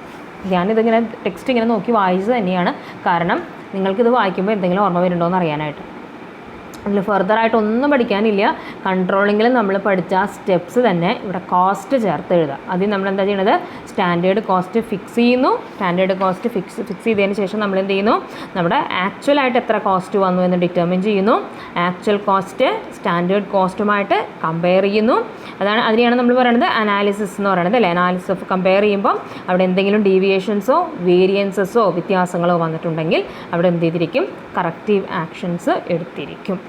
ഞാനിതിങ്ങനെ text ഇങ്ങനെ നോക്കി വായിച്ചത് തന്നെയാണ്, കാരണം നിങ്ങൾക്കിത് വായിക്കുമ്പോൾ എന്തെങ്കിലും ഓർമ്മ വരുന്നുണ്ടോ എന്ന് അറിയാനായിട്ട്. അതിൽ ഫർദറായിട്ട് ഒന്നും പഠിക്കാനില്ല. കൺട്രോളിങ്ങിൽ നമ്മൾ പഠിച്ച ആ സ്റ്റെപ്സ് തന്നെ ഇവിടെ കോസ്റ്റ് ചേർത്ത് എഴുതുക. ആദ്യം നമ്മൾ എന്താ ചെയ്യുന്നത്? സ്റ്റാൻഡേർഡ് കോസ്റ്റ് ഫിക്സ് ചെയ്യുന്നു. സ്റ്റാൻഡേർഡ് കോസ്റ്റ് ഫിക്സ് ചെയ്തതിന് ശേഷം നമ്മൾ എന്ത് ചെയ്യുന്നു? നമ്മുടെ ആക്ച്വലായിട്ട് എത്ര കോസ്റ്റ് വന്നു എന്ന് ഡിറ്റർമിൻ ചെയ്യുന്നു. ആക്ച്വൽ കോസ്റ്റ് സ്റ്റാൻഡേർഡ് കോസ്റ്റുമായിട്ട് കമ്പയർ ചെയ്യുന്നു. അതിനെയാണ് നമ്മൾ പറയുന്നത് അനാലിസിസ് എന്ന് പറയുന്നത് അല്ലേ? അനാലിസിസ് ഓഫ് കമ്പയർ ചെയ്യുമ്പോൾ അവിടെ എന്തെങ്കിലും ഡീവിയേഷൻസോ വേരിയൻസസോ വ്യത്യാസങ്ങളോ വന്നിട്ടുണ്ടെങ്കിൽ അവിടെ എന്ത് ചെയ്തിരിക്കും? കറക്റ്റീവ് ആക്ഷൻസ് എടുത്തിരിക്കും.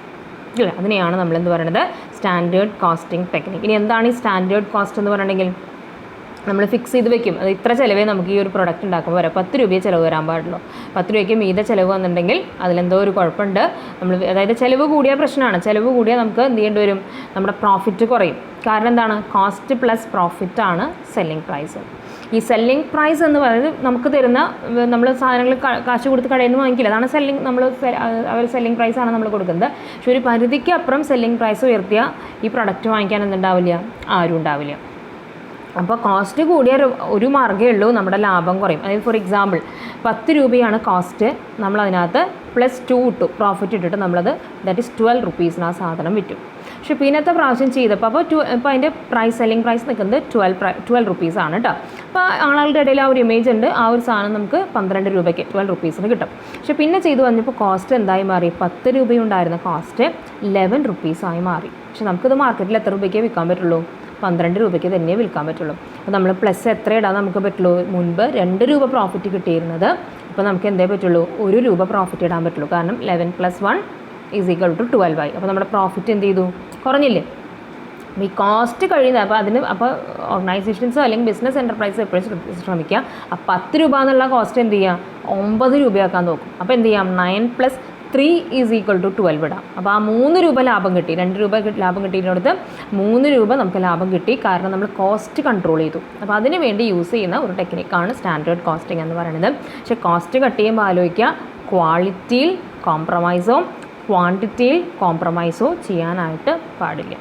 ഇല്ല, അതിനെയാണ് നമ്മൾ എന്ത് പറയുന്നത്? Standard costing technique. ഇനി എന്താണ് ഈ സ്റ്റാൻഡേർഡ് കോസ്റ്റ് എന്ന് പറയണമെങ്കിൽ? നമ്മൾ ഫിക്സ് ചെയ്ത് വെക്കും, അത് ഇത്ര ചിലവേ നമുക്ക് ഈ ഒരു പ്രൊഡക്റ്റ് ഉണ്ടാക്കുമ്പോൾ വരാം. 10 രൂപയെ ചിലവ് വരാൻ പാടുള്ളൂ. 10 രൂപയ്ക്ക് മീതെ ചിലവ് വന്നിട്ടുണ്ടെങ്കിൽ അതിലെന്തോ ഒരു കുഴപ്പമുണ്ട്. അതായത് ചിലവ് കൂടിയ പ്രശ്നമാണ്. ചിലവ് കൂടിയാൽ നമുക്ക് എന്ത് ചെയ്യേണ്ടി വരും? നമ്മുടെ പ്രോഫിറ്റ് കുറയും. കാരണം എന്താണ്? കോസ്റ്റ് പ്ലസ് പ്രോഫിറ്റാണ് സെല്ലിംഗ് പ്രൈസ്. ഈ സെല്ലിംഗ് പ്രൈസ് എന്ന് പറയുന്നത് നമുക്ക് തരുന്ന, നമ്മൾ സാധനങ്ങൾ കാശ് കൊടുത്ത് കടയിൽ നിന്ന് വാങ്ങിക്കില്ല, അതാണ് അവർ സെല്ലിംഗ് പ്രൈസാണ് നമ്മൾ കൊടുക്കുന്നത്. പക്ഷെ ഒരു പരിധിക്ക് അപ്പുറം സെല്ലിംഗ് പ്രൈസ് ഉയർത്തിയ ഈ പ്രൊഡക്റ്റ് വാങ്ങിക്കാൻ എന്തുണ്ടാവില്ല? ആരും ഉണ്ടാവില്ല. അപ്പോൾ കോസ്റ്റ് കൂടിയ ഒരു മാർഗ്ഗമേ ഉള്ളൂ, നമ്മുടെ ലാഭം കുറയും. അതായത് ഫോർ എക്സാമ്പിൾ 10 രൂപയാണ് കോസ്റ്റ്, നമ്മളതിനകത്ത് +2 ഇട്ടു, പ്രോഫിറ്റ് ഇട്ടിട്ട് നമ്മളത് ദാറ്റ് ഈസ് 12 റുപ്പീസിന് ആ സാധനം വിറ്റു. പക്ഷേ പിന്നത്തെ പ്രാവശ്യം ചെയ്തപ്പോൾ അപ്പോൾ അതിൻ്റെ സെല്ലിംഗ് പ്രൈസ് നിൽക്കുന്നത് 12 റുപ്പീസാണ് കേട്ടോ. അപ്പോൾ ആളുകളുടെ ഇടയിൽ ആ ഒരു ഇമേജ് ഉണ്ട്, ആ ഒരു സാധനം നമുക്ക് 12 രൂപയ്ക്ക് 12 റുപ്പീസിന് കിട്ടും. പക്ഷേ പിന്നെ ചെയ്തു വന്നപ്പോൾ കോസ്റ്റ് എന്തായി മാറി? 10 രൂപയുണ്ടായിരുന്ന കോസ്റ്റ് 11 റുപ്പീസായി മാറി. പക്ഷേ നമുക്കിത് മാർക്കറ്റിൽ എത്ര രൂപയ്ക്കേ വിൽക്കാൻ പറ്റുള്ളൂ? 12 രൂപയ്ക്ക് തന്നെ വിൽക്കാൻ പറ്റുള്ളൂ. അപ്പോൾ നമ്മൾ പ്ലസ് എത്ര ഇടാൻ നമുക്ക് പറ്റുള്ളൂ? മുൻപ് 2 രൂപ പ്രോഫിറ്റ് കിട്ടിയിരുന്നത് അപ്പോൾ നമുക്ക് എന്തേ പറ്റുള്ളൂ? 1 രൂപ പ്രോഫിറ്റ് ഇടാൻ പറ്റുള്ളൂ. കാരണം 11 + 1 = 12 ആയി. അപ്പോൾ നമ്മുടെ പ്രോഫിറ്റ് എന്ത് ചെയ്തു? കുറഞ്ഞില്ലേ? ഈ കോസ്റ്റ് കഴിയുന്നത് അപ്പോൾ ഓർഗനൈസേഷൻസോ അല്ലെങ്കിൽ ബിസിനസ് എൻ്റർപ്രൈസോ എപ്പോഴും ശ്രമിക്കുക. ആ 10 രൂപ എന്നുള്ള കോസ്റ്റ് എന്ത് ചെയ്യുക, 9 രൂപയാക്കാൻ നോക്കും. അപ്പോൾ എന്ത് ചെയ്യാം, 9 + 3 = 12 ഇടാം. അപ്പോൾ ആ 3 രൂപ ലാഭം കിട്ടി, 2 രൂപ ലാഭം കിട്ടിയതിനടുത്ത് 3 രൂപ നമുക്ക് ലാഭം കിട്ടി, കാരണം നമ്മൾ കോസ്റ്റ് കൺട്രോൾ ചെയ്തു. അപ്പോൾ അതിന് വേണ്ടി യൂസ് ചെയ്യുന്ന ഒരു ടെക്നിക്കാണ് സ്റ്റാൻഡേർഡ് കോസ്റ്റിംഗ് എന്ന് പറയുന്നത്. പക്ഷേ കോസ്റ്റ് കട്ട് ചെയ്യുമ്പോൾ ആലോചിക്കുക, ക്വാളിറ്റിയിൽ കോംപ്രമൈസോ ക്വാണ്ടിറ്റിയിൽ കോംപ്രമൈസോ ചെയ്യാനായിട്ട് പാടില്ല.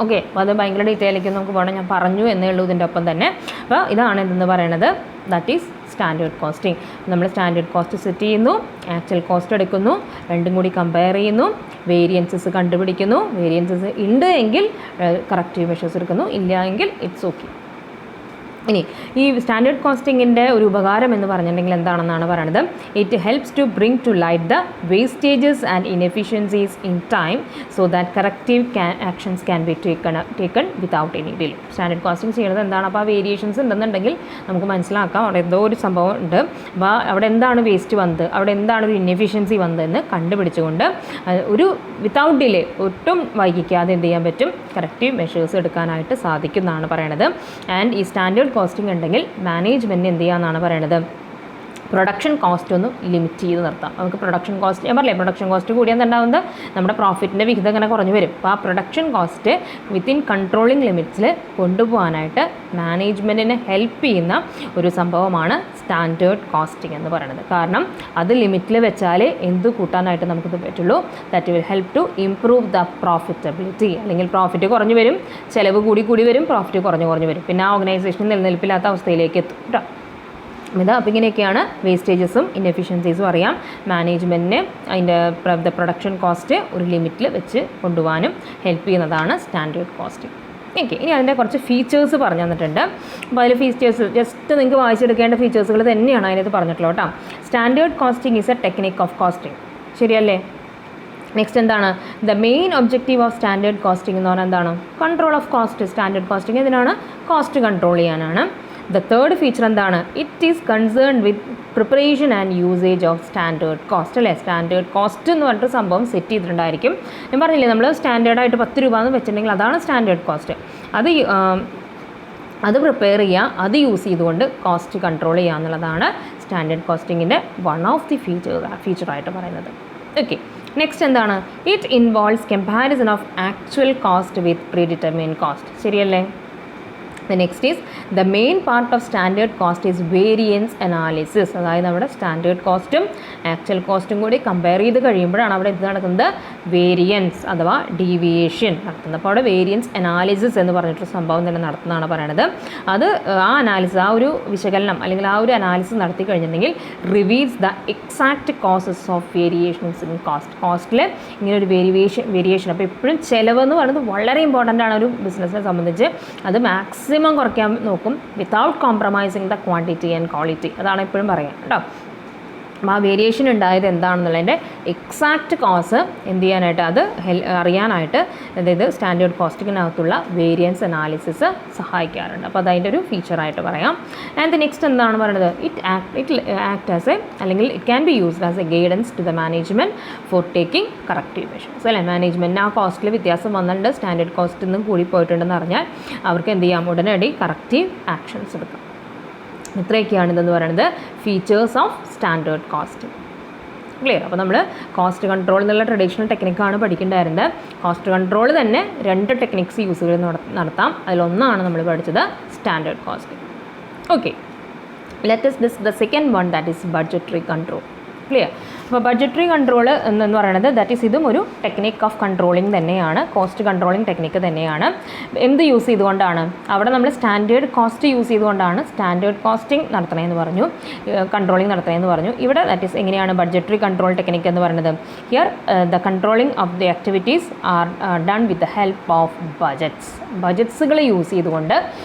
ഓക്കെ, അപ്പോൾ അത് ഭയങ്കര ഡീറ്റെയിലേക്ക് നമുക്ക് പോകണം, ഞാൻ പറഞ്ഞു എന്നേ ഉള്ളൂ ഇതിൻ്റെ ഒപ്പം തന്നെ. അപ്പോൾ ഇതാണ് എന്തെന്ന് പറയുന്നത്, ദാറ്റ് ഈസ് സ്റ്റാൻഡേർഡ് കോസ്റ്റിംഗ്. നമ്മൾ സ്റ്റാൻഡേർഡ് കോസ്റ്റ് സെറ്റ് ചെയ്യുന്നു, ആക്ച്വൽ കോസ്റ്റ് എടുക്കുന്നു, രണ്ടും കൂടി കമ്പയർ ചെയ്യുന്നു, വേരിയൻസസ് കണ്ടുപിടിക്കുന്നു. വേരിയൻസസ് ഉണ്ട് എങ്കിൽ കറക്റ്റീവ് മെഷേഴ്സ് എടുക്കുന്നു, ഇല്ല എങ്കിൽ ഇറ്റ്സ് ഓക്കെ. ഇനി ഈ സ്റ്റാൻഡേർഡ് കോസ്റ്റിങ്ങിൻ്റെ ഒരു ഉപകാരം എന്ന് പറഞ്ഞിട്ടുണ്ടെങ്കിൽ എന്താണെന്നാണ് പറയുന്നത്, it helps to bring to light the wastages and inefficiencies in time so that corrective actions can be taken without any delay. Standard costing ചെയ്യുന്നത് എന്താണ്, അപ്പോൾ ആ വേരിയേഷൻസ് ഉണ്ടെന്നുണ്ടെങ്കിൽ നമുക്ക് മനസ്സിലാക്കാം അവിടെ എന്തോ ഒരു സംഭവം ഉണ്ട്, അപ്പോൾ അവിടെ എന്താണ് വേസ്റ്റ് വന്നത്, അവിടെ എന്താണ് ഒരു ഇൻഎഫിഷ്യൻസി വന്നതെന്ന് കണ്ടുപിടിച്ചുകൊണ്ട് ഒരു വിതൗട്ട് ഡിലേ, ഒട്ടും വൈകിക്കാതെ എന്ത് ചെയ്യാൻ പറ്റും, കറക്റ്റീവ് മെഷേഴ്സ് എടുക്കാനായിട്ട് സാധിക്കുന്നതാണ് പറയണത്. ആൻഡ് ഈ സ്റ്റാൻഡേർഡ് കോസ്റ്റിംഗ് ഉണ്ടെങ്കിൽ മാനേജ്മെൻറ്റിന് എന്ത് ചെയ്യാമെന്നാണ് പറയണത്, പ്രൊഡക്ഷൻ കോസ്റ്റ് ഒന്ന് ലിമിറ്റ് ചെയ്ത് നിർത്താം. നമുക്ക് പ്രൊഡക്ഷൻ കോസ്റ്റ്, ഞാൻ പറഞ്ഞില്ലേ പ്രൊഡക്ഷൻ കോസ്റ്റ് കൂടിയാൽ ഉണ്ടാവുന്നത് നമ്മുടെ പ്രോഫിറ്റിൻ്റെ വിഹിതം ഇങ്ങനെ കുറഞ്ഞു വരും. അപ്പോൾ ആ പ്രൊഡക്ഷൻ കോസ്റ്റ് വിത്തിൻ കൺട്രോളിങ് ലിമിറ്റ്സിൽ കൊണ്ടുപോകാനായിട്ട് മാനേജ്മെൻറ്റിനെ ഹെൽപ്പ് ചെയ്യുന്ന ഒരു സംഭവമാണ് സ്റ്റാൻഡേർഡ് കോസ്റ്റിംഗ് എന്ന് പറയുന്നത്. കാരണം അത് ലിമിറ്റിൽ വെച്ചാലേ എന്ത് കൂട്ടാനായിട്ട് നമുക്കിത് പറ്റുള്ളൂ, that will help to improve the profitability. അല്ലെങ്കിൽ പ്രോഫിറ്റ് കുറഞ്ഞു വരും, ചിലവ് കൂടി വരും, പ്രോഫിറ്റ് കുറഞ്ഞു വരും, പിന്നെ ആ ഓർഗനൈസേഷൻ നിലനിൽപ്പില്ലാത്ത അവസ്ഥയിലേക്ക് എത്തും കേട്ടോ. അപ്പോൾ ഇങ്ങനെയൊക്കെയാണ് വേസ്റ്റേജസും ഇൻഎഫിഷ്യൻസീസും അറിയാം. മാനേജ്മെൻറ്റിന് അതിൻ്റെ പ്രൊഡക്ഷൻ കോസ്റ്റ് ഒരു ലിമിറ്റിൽ വെച്ച് കൊണ്ടുപോകാനും ഹെൽപ്പ് ചെയ്യുന്നതാണ് സ്റ്റാൻഡേർഡ് കോസ്റ്റിംഗ്. ഓക്കെ, ഇനി അതിൻ്റെ കുറച്ച് ഫീച്ചേഴ്സ് പറഞ്ഞു തന്നിട്ടുണ്ട്. അപ്പോൾ അതിൽ ഫീച്ചേഴ്സ് ജസ്റ്റ് നിങ്ങൾക്ക് വായിച്ചെടുക്കേണ്ട ഫീച്ചേഴ്സുകൾ തന്നെയാണ് അതിനകത്ത് പറഞ്ഞിട്ടുള്ളത് കേട്ടോ. Standard costing is a technique of costing, ശരിയല്ലേ? നെക്സ്റ്റ് എന്താണ്, the main objective of standard costing എന്ന് പറഞ്ഞാൽ എന്താണ്, control of cost. Standard costing എന്തിനാണ്, കോസ്റ്റ് കൺട്രോൾ ചെയ്യാനാണ്. ദ തേർഡ് ഫീച്ചർ എന്താണ്, it is concerned with preparation and usage of standard cost, അല്ലേ? Standard cost എന്ന് പറഞ്ഞിട്ട് സംഭവം സെറ്റ് ചെയ്തിട്ടുണ്ടായിരിക്കും. ഞാൻ പറഞ്ഞില്ലേ, നമ്മൾ സ്റ്റാൻഡേർഡായിട്ട് 10 രൂപ എന്ന് വെച്ചിട്ടുണ്ടെങ്കിൽ അതാണ് സ്റ്റാൻഡേർഡ് കോസ്റ്റ്. അത് പ്രിപ്പയർ ചെയ്യുക, അത് യൂസ് ചെയ്തുകൊണ്ട് കോസ്റ്റ് കൺട്രോൾ ചെയ്യുക എന്നുള്ളതാണ് സ്റ്റാൻഡേർഡ് കോസ്റ്റിങ്ങിൻ്റെ വൺ ഓഫ് ദി ഫീച്ചറായിട്ട് പറയുന്നത്. ഓക്കെ, നെക്സ്റ്റ് എന്താണ്, it involves comparison of actual cost with pre determined cost, ശരിയല്ലേ? The next is the main part of standard cost is variance analysis. അതായത് നമ്മുടെ standard കോസ്റ്റും actual കോസ്റ്റും കൂടി കമ്പയർ ചെയ്ത് കഴിയുമ്പോഴാണ് അവിടെ ഇത് നടക്കുന്നത്, വേരിയൻസ് അഥവാ ഡീവിയേഷൻ നടത്തുന്നത്. അപ്പോൾ അവിടെ വേരിയൻസ് അനാലിസിസ് എന്ന് പറഞ്ഞിട്ടൊരു സംഭവം തന്നെ നടത്തുന്നതാണ് പറയണത്. അത് ആ അനാലിസിസ്, ആ ഒരു വിശകലനം അല്ലെങ്കിൽ ആ ഒരു അനാലിസിസ് നടത്തി കഴിഞ്ഞിട്ടുണ്ടെങ്കിൽ reveals the exact causes of variations in കോസ്റ്റിൽ ഇങ്ങനെ ഒരു വേരിയേഷൻ. അപ്പോൾ എപ്പോഴും ചിലവെന്ന് പറയുന്നത് വളരെ ഇമ്പോർട്ടൻ്റ് ആണ് ഒരു ബിസിനസ്സിനെ സംബന്ധിച്ച്. അത് മാക്സിമം കുറയ്ക്കാൻ നോക്കും without compromising the quantity and quality. അതാണ് എപ്പോഴും പറയാം കേട്ടോ. അപ്പോൾ ആ വേരിയേഷൻ ഉണ്ടായത് എന്താണെന്നുള്ളതിൻ്റെ എക്സാക്റ്റ് കോസ് എന്ത് ചെയ്യാനായിട്ട്, അത് അറിയാനായിട്ട് അതായത് സ്റ്റാൻഡേർഡ് കോസ്റ്റിങ്ങിനകത്തുള്ള വേരിയൻസ് അനാലിസിസ് സഹായിക്കാറുണ്ട്. അപ്പോൾ അതതിൻ്റെ ഒരു ഫീച്ചറായിട്ട് പറയാം. ആൻഡ് നെക്സ്റ്റ് എന്താണ് പറയുന്നത്, ഇറ്റ് ആക്ട് ആസ് എ അല്ലെങ്കിൽ it can be used as a guidance to the management for taking corrective measures, അല്ലേ? മാനേജ്മെൻറ്റിന് ആ കോസ്റ്റിൽ വ്യത്യാസം വന്നിട്ടുണ്ട്, സ്റ്റാൻഡേർഡ് കോസ്റ്റിൽ നിന്നും കൂടിപ്പോയിട്ടുണ്ടെന്ന് അറിഞ്ഞാൽ അവർക്ക് എന്ത് ചെയ്യാം, ഉടനടി കറക്റ്റീവ് ആക്ഷൻസ് എടുക്കാം. ഇത്രയൊക്കെയാണ് ഇതെന്ന് പറയുന്നത് features of standard cost. Clear? അപ്പോൾ നമ്മൾ കോസ്റ്റ് കൺട്രോൾ എന്നുള്ള ട്രഡീഷണൽ ടെക്നിക്കാണ് പഠിക്കേണ്ടായിരുന്നത്. കോസ്റ്റ് കൺട്രോൾ തന്നെ 2 ടെക്നിക്സ് യൂസ് ചെയ്ത് നടത്താം. അതിലൊന്നാണ് നമ്മൾ പഠിച്ചത് standard cost. Okay, let us discuss the second one, that is budgetary control. Clear? അപ്പോൾ ബഡ്ജറ്ററി കൺട്രോൾ എന്ന് പറയുന്നത് ദാറ്റ് ഈസ് ഇതും ഒരു ടെക്നിക്ക് ഓഫ് കൺട്രോളിങ് തന്നെയാണ്, കോസ്റ്റ് കൺട്രോളിങ് ടെക്നിക്ക് തന്നെയാണ്. എന്ത് യൂസ് ചെയ്തുകൊണ്ടാണ്, അവിടെ നമ്മൾ സ്റ്റാൻഡേർഡ് കോസ്റ്റ് യൂസ് ചെയ്തുകൊണ്ടാണ് സ്റ്റാൻഡേർഡ് കോസ്റ്റിംഗ് നടത്തണമെന്ന് പറഞ്ഞു, കൺട്രോളിങ് നടത്തണമെന്ന് പറഞ്ഞു. ഇവിടെ ദാറ്റ് ഈസ് എങ്ങനെയാണ് ബഡ്ജറ്ററി കൺട്രോൾ ടെക്നിക്ക് എന്ന് പറയുന്നത്, here the controlling of the activities are done with the help of ബജറ്റ്സുകൾ യൂസ് ചെയ്തുകൊണ്ട്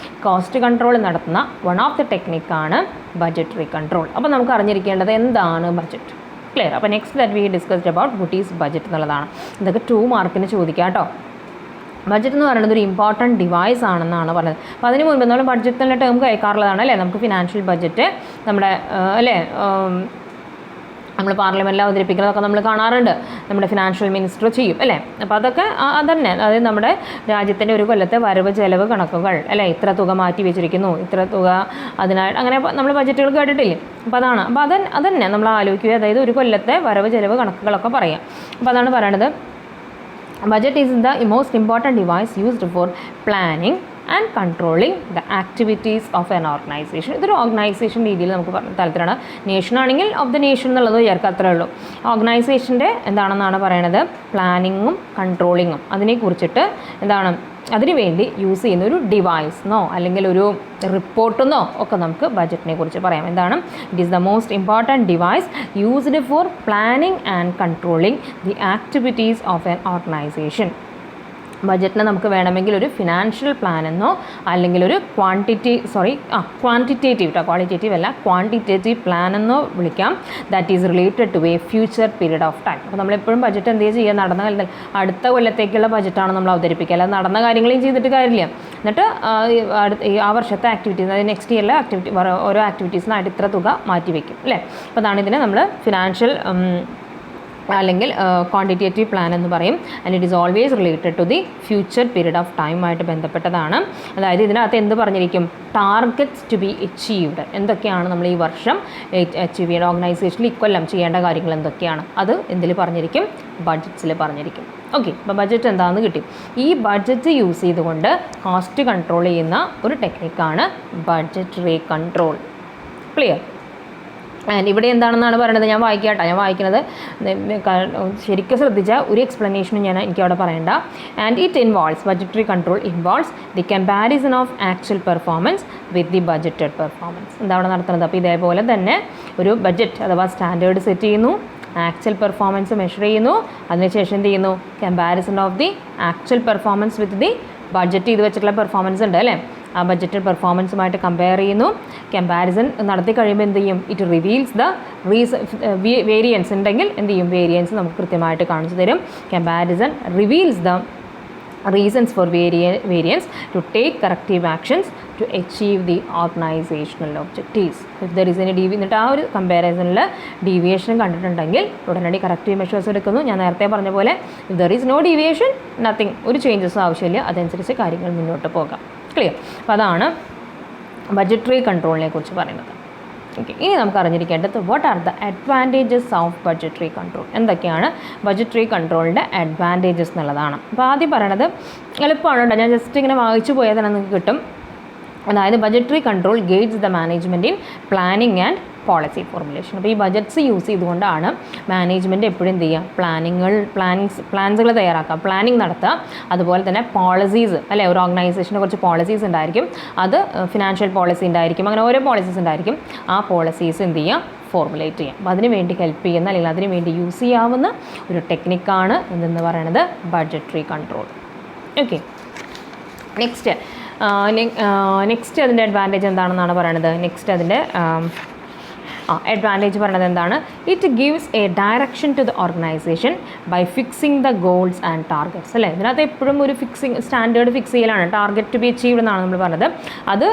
കോസ്റ്റ് കൺട്രോൾ നടത്തുന്ന വൺ ഓഫ് ദ ടെക്നിക്കാണ് ബഡ്ജറ്ററി കൺട്രോൾ. അപ്പോൾ നമുക്ക് അറിഞ്ഞിരിക്കേണ്ടത് എന്താണ് ബഡ്ജറ്റ്. ക്ലിയർ? അപ്പോൾ next that we discussed about what is budget എന്നുള്ളതാണ്. ഇതൊക്കെ 2 മാർക്കിന് ചോദിക്കാം കേട്ടോ. ബഡ്ജറ്റ് എന്ന് പറയുന്നത് ഒരു ഇമ്പോർട്ടൻറ്റ് ഡിവൈസ് ആണെന്നാണ് പറഞ്ഞത്. അപ്പോൾ അതിന് മുൻപ് നമ്മൾ ബഡ്ജറ്റ് എന്നുള്ള ടേം കേൾക്കാറുള്ളതാണ്, അല്ലേ? നമുക്ക് ഫിനാൻഷ്യൽ ബഡ്ജറ്റ്, നമ്മുടെ അല്ലേ നമ്മൾ പാർലമെൻറ്റിൽ അവതരിപ്പിക്കുന്നതൊക്കെ നമ്മൾ കാണാറുണ്ട്, നമ്മുടെ ഫിനാൻഷ്യൽ മിനിസ്റ്റർ ചെയ്യും അല്ലേ. അപ്പോൾ അതൊക്കെ അതന്നെ, അതായത് നമ്മുടെ രാജ്യത്തിൻ്റെ ഒരു കൊല്ലത്തെ വരവ് ചെലവ് കണക്കുകൾ അല്ലേ, ഇത്ര തുക മാറ്റി വെച്ചിരിക്കുന്നു, ഇത്ര തുക അതിനായിട്ട്, അങ്ങനെ നമ്മൾ ബജറ്റുകൾ കേട്ടിട്ടില്ലേ. അപ്പോൾ അതാണ്, അപ്പോൾ അതന്നെ നമ്മൾ ആലോചിക്കുക, അതായത് ഒരു കൊല്ലത്തെ വരവ് ചെലവ് കണക്കുകളൊക്കെ പറയാം. അപ്പോൾ അതാണ് പറയണത്, budget is the most important device used for planning and controlling the activities of an organisation. ഇതൊരു ഓർഗനൈസേഷൻ രീതിയിൽ നമുക്ക് തലത്തിലാണ്. നേഷൻ ആണെങ്കിൽ ഓഫ് ദ നേഷൻ എന്നുള്ളത് വിചാരിക്കുക, അത്രേ ഉള്ളൂ. ഓർഗനൈസേഷൻ്റെ എന്താണെന്നാണ് പറയണത്, പ്ലാനിങ്ങും കൺട്രോളിങ്ങും അതിനെക്കുറിച്ചിട്ട് എന്താണ്, അതിനുവേണ്ടി യൂസ് ചെയ്യുന്ന ഒരു ഡിവൈസെന്നോ അല്ലെങ്കിൽ ഒരു റിപ്പോർട്ടെന്നോ ഒക്കെ നമുക്ക് ബജറ്റിനെ കുറിച്ച് പറയാം. എന്താണ്, it is the most important device used for planning and controlling the activities of an organisation. ബജറ്റിനെ നമുക്ക് വേണമെങ്കിൽ ഒരു ഫിനാൻഷ്യൽ പ്ലാൻ എന്നോ അല്ലെങ്കിൽ ഒരു ക്വാളിറ്റേറ്റീവ് അല്ല, ക്വാണ്ടിറ്റേറ്റീവ് പ്ലാൻ എന്നോ വിളിക്കാം. That is related to a future period of time. അപ്പോൾ നമ്മളെപ്പോഴും ബജറ്റ് എന്ത് ചെയ്യുക, നടന്ന കാലത്തിൽ അടുത്ത കൊല്ലത്തേക്കുള്ള ബജറ്റാണ് നമ്മൾ അവതരിപ്പിക്കുക, അല്ലാതെ നടന്ന കാര്യങ്ങളെയും ചെയ്തിട്ട് കാര്യമില്ല. എന്നിട്ട് ആ വർഷത്തെ ആക്ടിവിറ്റീസ്, അതായത് നെക്സ്റ്റ് ഇയറിലെ ഓരോ ആക്ടിവിറ്റീസിനായിട്ട് ഇത്ര തുക മാറ്റി വയ്ക്കും അല്ലേ. അപ്പോൾ അതാണ് ഇതിനെ നമ്മൾ ഫിനാൻഷ്യൽ അല്ലെങ്കിൽ ക്വാണ്ടിറ്റേറ്റീവ് പ്ലാൻ എന്ന് പറയും. And it is always related to the future period of ടൈമായിട്ട് ബന്ധപ്പെട്ടതാണ്. അതായത് ഇതിനകത്ത് എന്ത് പറഞ്ഞിരിക്കും, ടാർഗറ്റ്സ് ടു ബി അച്ചീവ്ഡ്, എന്തൊക്കെയാണ് നമ്മൾ ഈ വർഷം അച്ചീവ് ചെയ്യേണ്ട, ഓർഗനൈസേഷനിൽ ഇക്കൊല്ലം ചെയ്യേണ്ട കാര്യങ്ങൾ എന്തൊക്കെയാണ്, അത് എന്തിൽ പറഞ്ഞിരിക്കും, ബഡ്ജറ്റ്സിൽ പറഞ്ഞിരിക്കും. ഓക്കെ, അപ്പോൾ ബഡ്ജറ്റ് എന്താണെന്ന് കിട്ടി. ഈ ബഡ്ജറ്റ് യൂസ് ചെയ്തുകൊണ്ട് കോസ്റ്റ് കൺട്രോൾ ചെയ്യുന്ന ഒരു ടെക്നിക്കാണ് ബഡ്ജറ്ററി കൺട്രോൾ. ക്ലിയർ? ആൻഡ് ഇവിടെ എന്താണെന്നാണ് പറയുന്നത്, ഞാൻ വായിക്കുന്നത് ശരിക്കും ശ്രദ്ധിച്ചാൽ ഒരു എക്സ്പ്ലനേഷനും എനിക്കവിടെ പറയണ്ട. And it involves, budgetary control involves the comparison of actual performance with the budgeted performance. എന്താണ് നടത്തുന്നത്, അപ്പോൾ ഇതേപോലെ തന്നെ ഒരു ബഡ്ജറ്റ് അഥവാ സ്റ്റാൻഡേർഡ് സെറ്റ് ചെയ്യുന്നു, ആക്ച്വൽ പെർഫോമൻസ് മെഷർ ചെയ്യുന്നു, അതിനുശേഷം എന്ത് ചെയ്യുന്നു, comparison of the actual performance with the budget ചെയ്ത് വെച്ചിട്ടുള്ള പെർഫോമൻസ് ഉണ്ട് അല്ലേ, ആ ബഡ്ജറ്റഡ് പെർഫോമൻസുമായിട്ട് കമ്പയർ ചെയ്യുന്നു. കമ്പാരിസൺ നടത്തി കഴിയുമ്പോൾ എന്ത് ചെയ്യും, ഇറ്റ് റിവീൽസ് ദ വേരിയൻസ് ഉണ്ടെങ്കിൽ എന്ത് ചെയ്യും, വേരിയൻസ് നമുക്ക് കൃത്യമായിട്ട് കാണിച്ചു തരും. Comparison reveals the reasons for variance to take corrective actions to achieve the organisational objectives. If there is any എന്നിട്ട് ആ ഒരു കമ്പാരിസണിൽ ഡീവിയേഷൻ കണ്ടിട്ടുണ്ടെങ്കിൽ ഉടനടി കറക്റ്റീവ് മെഷേഴ്സ് എടുക്കുന്നു. ഞാൻ നേരത്തെ പറഞ്ഞ പോലെ if there is no deviation, nothing, ഒരു ചേഞ്ചസും ആവശ്യമില്ല, അതനുസരിച്ച് കാര്യങ്ങൾ മുന്നോട്ട് പോകാം. ക്ലിയർ? അപ്പോൾ അതാണ് ബഡ്ജറ്ററി കൺട്രോളിനെ കുറിച്ച് പറയുന്നത്. ഓക്കെ, ഇനി നമുക്ക് അറിഞ്ഞിരിക്കേണ്ടത് what are the advantages of budgetary control, എന്തൊക്കെയാണ് ബഡ്ജറ്ററി കൺട്രോളിൻ്റെ അഡ്വാൻറ്റേജസ് എന്നുള്ളതാണ്. അപ്പോൾ ആദ്യം പറയണത് എളുപ്പമാണ് കേട്ടോ, ഞാൻ ജസ്റ്റ് ഇങ്ങനെ വായിച്ചു പോയാൽ തന്നെ നിങ്ങൾക്ക് കിട്ടും. അതായത് budgetary control guides the management in planning and policy formulation. അപ്പോൾ ഈ ബജറ്റ്സ് യൂസ് ചെയ്തുകൊണ്ടാണ് മാനേജ്മെൻറ്റ് എപ്പോഴും എന്ത് ചെയ്യുക, പ്ലാൻസുകൾ തയ്യാറാക്കുക, പ്ലാനിങ് നടത്തുക. അതുപോലെ തന്നെ പോളിസീസ് അല്ലേ, ഒരു ഓർഗനൈസേഷനെ കുറച്ച് പോളിസീസ് ഉണ്ടായിരിക്കും, അത് ഫിനാൻഷ്യൽ പോളിസി ഉണ്ടായിരിക്കും, അങ്ങനെ ഓരോ പോളിസീസ് ഉണ്ടായിരിക്കും. ആ പോളിസീസ് എന്ത് ചെയ്യുക, ഫോർമുലേറ്റ് ചെയ്യാം. അപ്പോൾ അതിന് വേണ്ടി ഹെൽപ്പ് ചെയ്യുന്ന അല്ലെങ്കിൽ അതിന് വേണ്ടി യൂസ് ചെയ്യാവുന്ന ഒരു ടെക്നിക്കാണ് എന്തെന്ന് പറയുന്നത് ബഡ്ജറ്ററി കൺട്രോൾ. ഓക്കെ, നെക്സ്റ്റ് അതിൻ്റെ അഡ്വാൻറ്റേജ് എന്താണെന്നാണ് പറയുന്നത്. നെക്സ്റ്റ് അതിൻ്റെ അഡ്വാൻറ്റേജ് പറയുന്നത് എന്താണ്, it gives a direction to the organisation by fixing the goals and targets അല്ലേ. ഇതിനകത്ത് എപ്പോഴും ഒരു സ്റ്റാൻഡേർഡ് ഫിക്സ് ചെയ്യലാണ്, ടാർഗറ്റ് ടു ബി അച്ചീവ്ഡ് എന്നാണ് നമ്മൾ പറഞ്ഞത്. അത്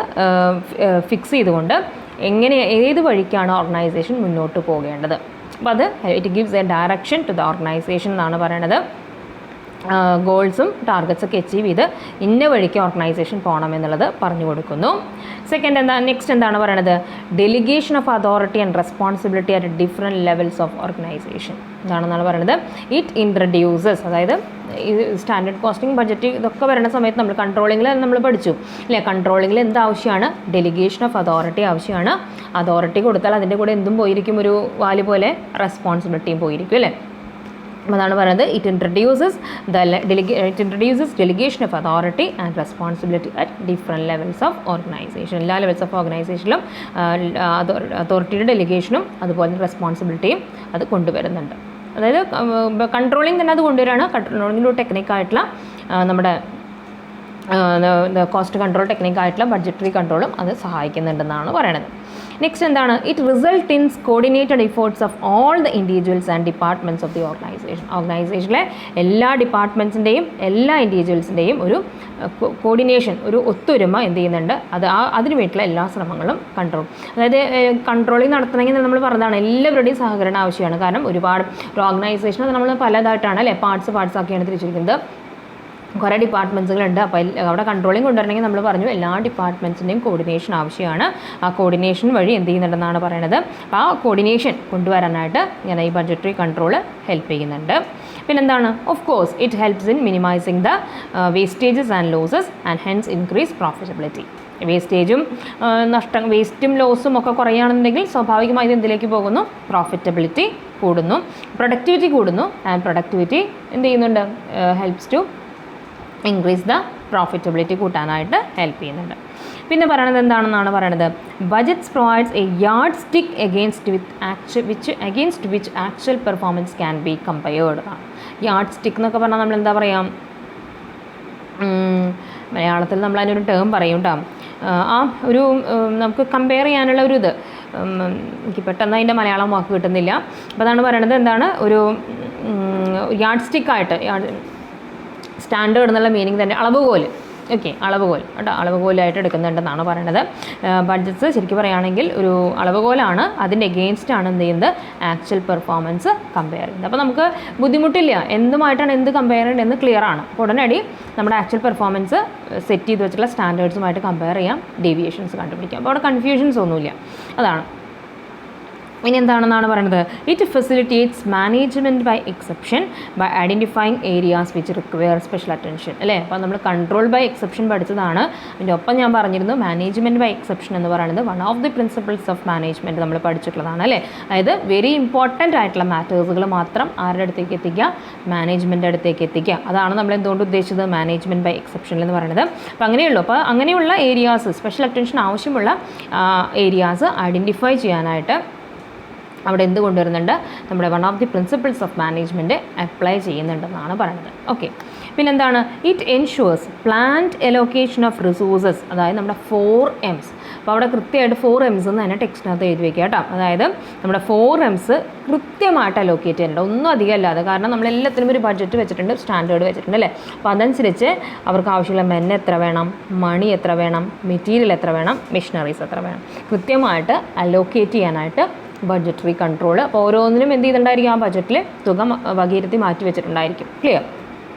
ഫിക്സ് ചെയ്തുകൊണ്ട് ഏത് വഴിക്കാണ് ഓർഗനൈസേഷൻ മുന്നോട്ട് പോകേണ്ടത്. അപ്പോൾ അത് it gives a direction to the organisation എന്നാണ് പറയണത്. ഗോൾസും ടാർഗറ്റ്സൊക്കെ അച്ചീവ് ചെയ്ത് ഇന്ന വഴിക്ക് ഓർഗനൈസേഷൻ പോകണം എന്നുള്ളത് പറഞ്ഞു കൊടുക്കുന്നു. നെക്സ്റ്റ് എന്താണ് പറയണത്, delegation of authority and responsibility at different levels of organisation എന്താണെന്നാണ് പറയുന്നത്. ഇറ്റ് ഇൻട്രഡ്യൂസസ്, അതായത് ഈ സ്റ്റാൻഡേർഡ് കോസ്റ്റിംഗ് ബഡ്ജറ്റ് ഇതൊക്കെ വരുന്ന സമയത്ത് നമ്മൾ കൺട്രോളിങ്ങിൽ നമ്മൾ പഠിച്ചു അല്ലേ. കൺട്രോളിങ്ങിൽ എന്ത് ആവശ്യമാണ്, ഡെലിഗേഷൻ ഓഫ് അതോറിറ്റി ആവശ്യമാണ്. അതോറിറ്റി കൊടുത്താൽ അതിൻ്റെ കൂടെ എന്തും പോയിരിക്കും, ഒരു വാല് പോലെ റെസ്പോൺസിബിലിറ്റിയും പോയിരിക്കും അല്ലേ. അതാണ് പറയുന്നത്, it introduces delegation of authority and responsibility at different levels of organisation. എല്ലാ ലെവൽസ് ഓഫ് ഓർഗനൈസേഷനിലും അതോറിറ്റിയുടെ ഡെലിഗേഷനും അതുപോലെ റെസ്പോൺസിബിലിറ്റിയും അത് കൊണ്ടുവരുന്നുണ്ട്. അതായത് കൺട്രോളിങ് തന്നെ അത് കൊണ്ടുവരികയാണ്. കൺട്രോളിങ്ങിൻ്റെ ഒരു ടെക്നിക്കായിട്ടുള്ള നമ്മുടെ കോസ്റ്റ് കൺട്രോൾ ടെക്നിക്കായിട്ടുള്ള ബഡ്ജറ്ററി കൺട്രോളും അത് സഹായിക്കുന്നുണ്ടെന്നാണ് പറയുന്നത്. നെക്സ്റ്റ് എന്താണ്? It result in coordinated efforts of all the individuals and departments of the ഓർഗനൈസേഷനിലെ എല്ലാ ഡിപ്പാർട്ട്മെൻറ്റ്സിൻ്റെയും എല്ലാ ഇൻഡിവിജ്വൽസിൻ്റെയും ഒരു കോർഡിനേഷൻ, ഒരു ഒത്തൊരുമ എന്ത് ചെയ്യുന്നുണ്ട്, അത് അതിന് വേണ്ടിയിട്ടുള്ള എല്ലാ ശ്രമങ്ങളും കൺട്രോൾ, അതായത് കൺട്രോളിങ് നടത്തണമെങ്കിൽ നമ്മൾ പറഞ്ഞതാണ് എല്ലാവരുടെയും സഹകരണം ആവശ്യമാണ്. കാരണം ഒരുപാട് ഒരു ഓർഗനൈസേഷൻ നമ്മൾ പലതായിട്ടാണ് അല്ലേ, പാർട്സ് ആക്കിയാണ് തിരിച്ചിരിക്കുന്നത്. കുറേ ഡിപ്പാർട്ട്മെൻറ്റ്സുകളുണ്ട്. അപ്പോൾ അവിടെ കൺട്രോളിങ് കൊണ്ടുവരണമെങ്കിൽ നമ്മൾ പറഞ്ഞു എല്ലാ ഡിപ്പാർട്ട്മെൻറ്റ്സിൻ്റെയും കോർഡിനേഷൻ ആവശ്യമാണ്. ആ കോർഡിനേഷൻ വഴി എന്ത് ചെയ്യുന്നുണ്ടെന്നാണ് പറയുന്നത്. അപ്പോൾ ആ കോർഡിനേഷൻ കൊണ്ടുവരാനായിട്ട് ഇങ്ങനെ ഈ ബഡ്ജറ്ററി കൺട്രോൾ ഹെൽപ്പ് ചെയ്യുന്നുണ്ട്. പിന്നെന്താണ്? Of course it helps in minimising the wastages and losses and hence increase profitability. വേസ്റ്റും ലോസും ഒക്കെ കുറയുകയാണെന്നുണ്ടെങ്കിൽ സ്വാഭാവികമായും എന്തിലേക്ക് പോകുന്നു? പ്രോഫിറ്റബിലിറ്റി കൂടുന്നു, പ്രൊഡക്ടിവിറ്റി കൂടുന്നു. ആൻഡ് പ്രൊഡക്ടിവിറ്റി എന്ത് ചെയ്യുന്നുണ്ട്? Helps to increase the profitability കൂട്ടാനായിട്ട് ഹെൽപ്പ് ചെയ്യുന്നുണ്ട്. പിന്നെ പറയണത് എന്താണെന്നാണ് പറയണത്? Budgets provides a yardstick against which actual performance can be compared. Yardstick എന്നൊക്കെ പറഞ്ഞാൽ നമ്മൾ എന്താ പറയുക, മലയാളത്തിൽ നമ്മൾ അതിനൊരു ടേം പറയും കേട്ടോ. ആ ഒരു നമുക്ക് കമ്പയർ ചെയ്യാനുള്ള ഒരു ഇത് എനിക്ക് പെട്ടെന്ന് അതിൻ്റെ മലയാളം വാക്ക് കിട്ടുന്നില്ല. അപ്പോൾ അതാണ് പറയണത്. എന്താണ് ഒരു യാർഡ് സ്റ്റിക്കായിട്ട്, സ്റ്റാൻഡേർഡ് എന്നുള്ള മീനിങ് തന്നെ അളവുകോൽ. ഓക്കെ, അളവുകോൽ കേട്ടോ, അളവുകോലായിട്ട് എടുക്കുന്നുണ്ടെന്നാണ് പറയണത്. ബഡ്ജറ്റ്സ് ശരിക്കും പറയുകയാണെങ്കിൽ ഒരു അളവുകോലാണ്, അതിൻ്റെ എഗെയിൻസ്റ്റ് ആണ് എന്ത് ചെയ്യുന്നത്? ആക്ച്വൽ പെർഫോമൻസ് കമ്പയർ ചെയ്യുന്നത്. അപ്പോൾ നമുക്ക് ബുദ്ധിമുട്ടില്ല, എന്തുമായിട്ടാണ് എന്ത് കമ്പയർ ചെയ്യേണ്ടതെന്ന് ക്ലിയർ ആണ്. അപ്പോൾ ഉടനടി നമ്മുടെ ആക്ച്വൽ പെർഫോമൻസ് സെറ്റ് ചെയ്ത് വെച്ചിട്ടുള്ള സ്റ്റാൻഡേർഡ്സുമായിട്ട് കമ്പയർ ചെയ്യാം, ഡീവിയേഷൻസ് കണ്ടുപിടിക്കാം. അപ്പോൾ അവിടെ കൺഫ്യൂഷൻസ് ഒന്നുമില്ല. അതാണ്. ഇനി എന്താണെന്നാണ് പറയുന്നത്? It facilitates management by exception by identifying areas which require special attention അല്ലേ. അപ്പോൾ നമ്മൾ കൺട്രോൾ ബൈ എക്സെപ്ഷൻ പഠിച്ചതാണ്. അതിൻ്റെ ഒപ്പം ഞാൻ പറഞ്ഞിരുന്നു മാനേജ്മെൻറ്റ് ബൈ എക്സെപ്ഷൻ എന്ന് പറയുന്നത് one of the principles of management നമ്മൾ പഠിച്ചിട്ടുള്ളതാണ് അല്ലേ. അതായത് വെരി ഇമ്പോർട്ടൻ്റ് ആയിട്ടുള്ള മാറ്റേഴ്സുകൾ മാത്രം ആരുടെ അടുത്തേക്ക് എത്തിക്കുക? മാനേജ്മെൻറ്റ് അടുത്തേക്ക് എത്തിക്കുക. അതാണ് നമ്മൾ എന്തുകൊണ്ട് ഉദ്ദേശിച്ചത് മാനേജ്മെൻറ്റ് ബൈ എക്സെപ്ഷൻ എന്ന് പറയുന്നത്. അപ്പോൾ അങ്ങനെയുള്ളൂ. അപ്പോൾ അങ്ങനെയുള്ള ഏരിയാസ്, സ്പെഷ്യൽ അറ്റൻഷൻ ആവശ്യമുള്ള ഏരിയാസ് ഐഡൻറ്റിഫൈ ചെയ്യാനായിട്ട് അവിടെ എന്ത് കൊണ്ടുവരുന്നുണ്ട്? നമ്മുടെ one of the principles of management apply ചെയ്യുന്നുണ്ടെന്നാണ് പറയുന്നത്. ഓക്കെ, പിന്നെന്താണ്? It ensures planned allocation of resources, അതായത് നമ്മുടെ 4 M's. അപ്പോൾ അവിടെ കൃത്യമായിട്ട് 4 M's എന്ന് തന്നെ ടെക്സ്റ്റിനകത്ത് എഴുതി വയ്ക്കുക കേട്ടോ. അതായത് നമ്മുടെ 4 M's കൃത്യമായിട്ട് അലോക്കേറ്റ് ചെയ്യുന്നുണ്ട്, ഒന്നും അധികം അല്ലാതെ. കാരണം നമ്മളെല്ലാത്തിനും ഒരു ബഡ്ജറ്റ് വെച്ചിട്ടുണ്ട്, സ്റ്റാൻഡേർഡ് വെച്ചിട്ടുണ്ട് അല്ലേ. അപ്പോൾ അതനുസരിച്ച് അവർക്ക് ആവശ്യമുള്ള മെൻ എത്ര വേണം, മണി എത്ര വേണം, മെറ്റീരിയൽ എത്ര വേണം, മെഷീനറീസ് എത്ര വേണം, കൃത്യമായിട്ട് അലോക്കേറ്റ് ചെയ്യാനായിട്ട് ബഡ്ജറ്ററി കൺട്രോൾ. അപ്പോൾ ഓരോന്നിനും എന്ത് ചെയ്തിട്ടുണ്ടായിരിക്കും? ആ ബഡ്ജറ്റിൽ തുക വകയിരുത്തി മാറ്റി വെച്ചിട്ടുണ്ടായിരിക്കും. ക്ലിയർ?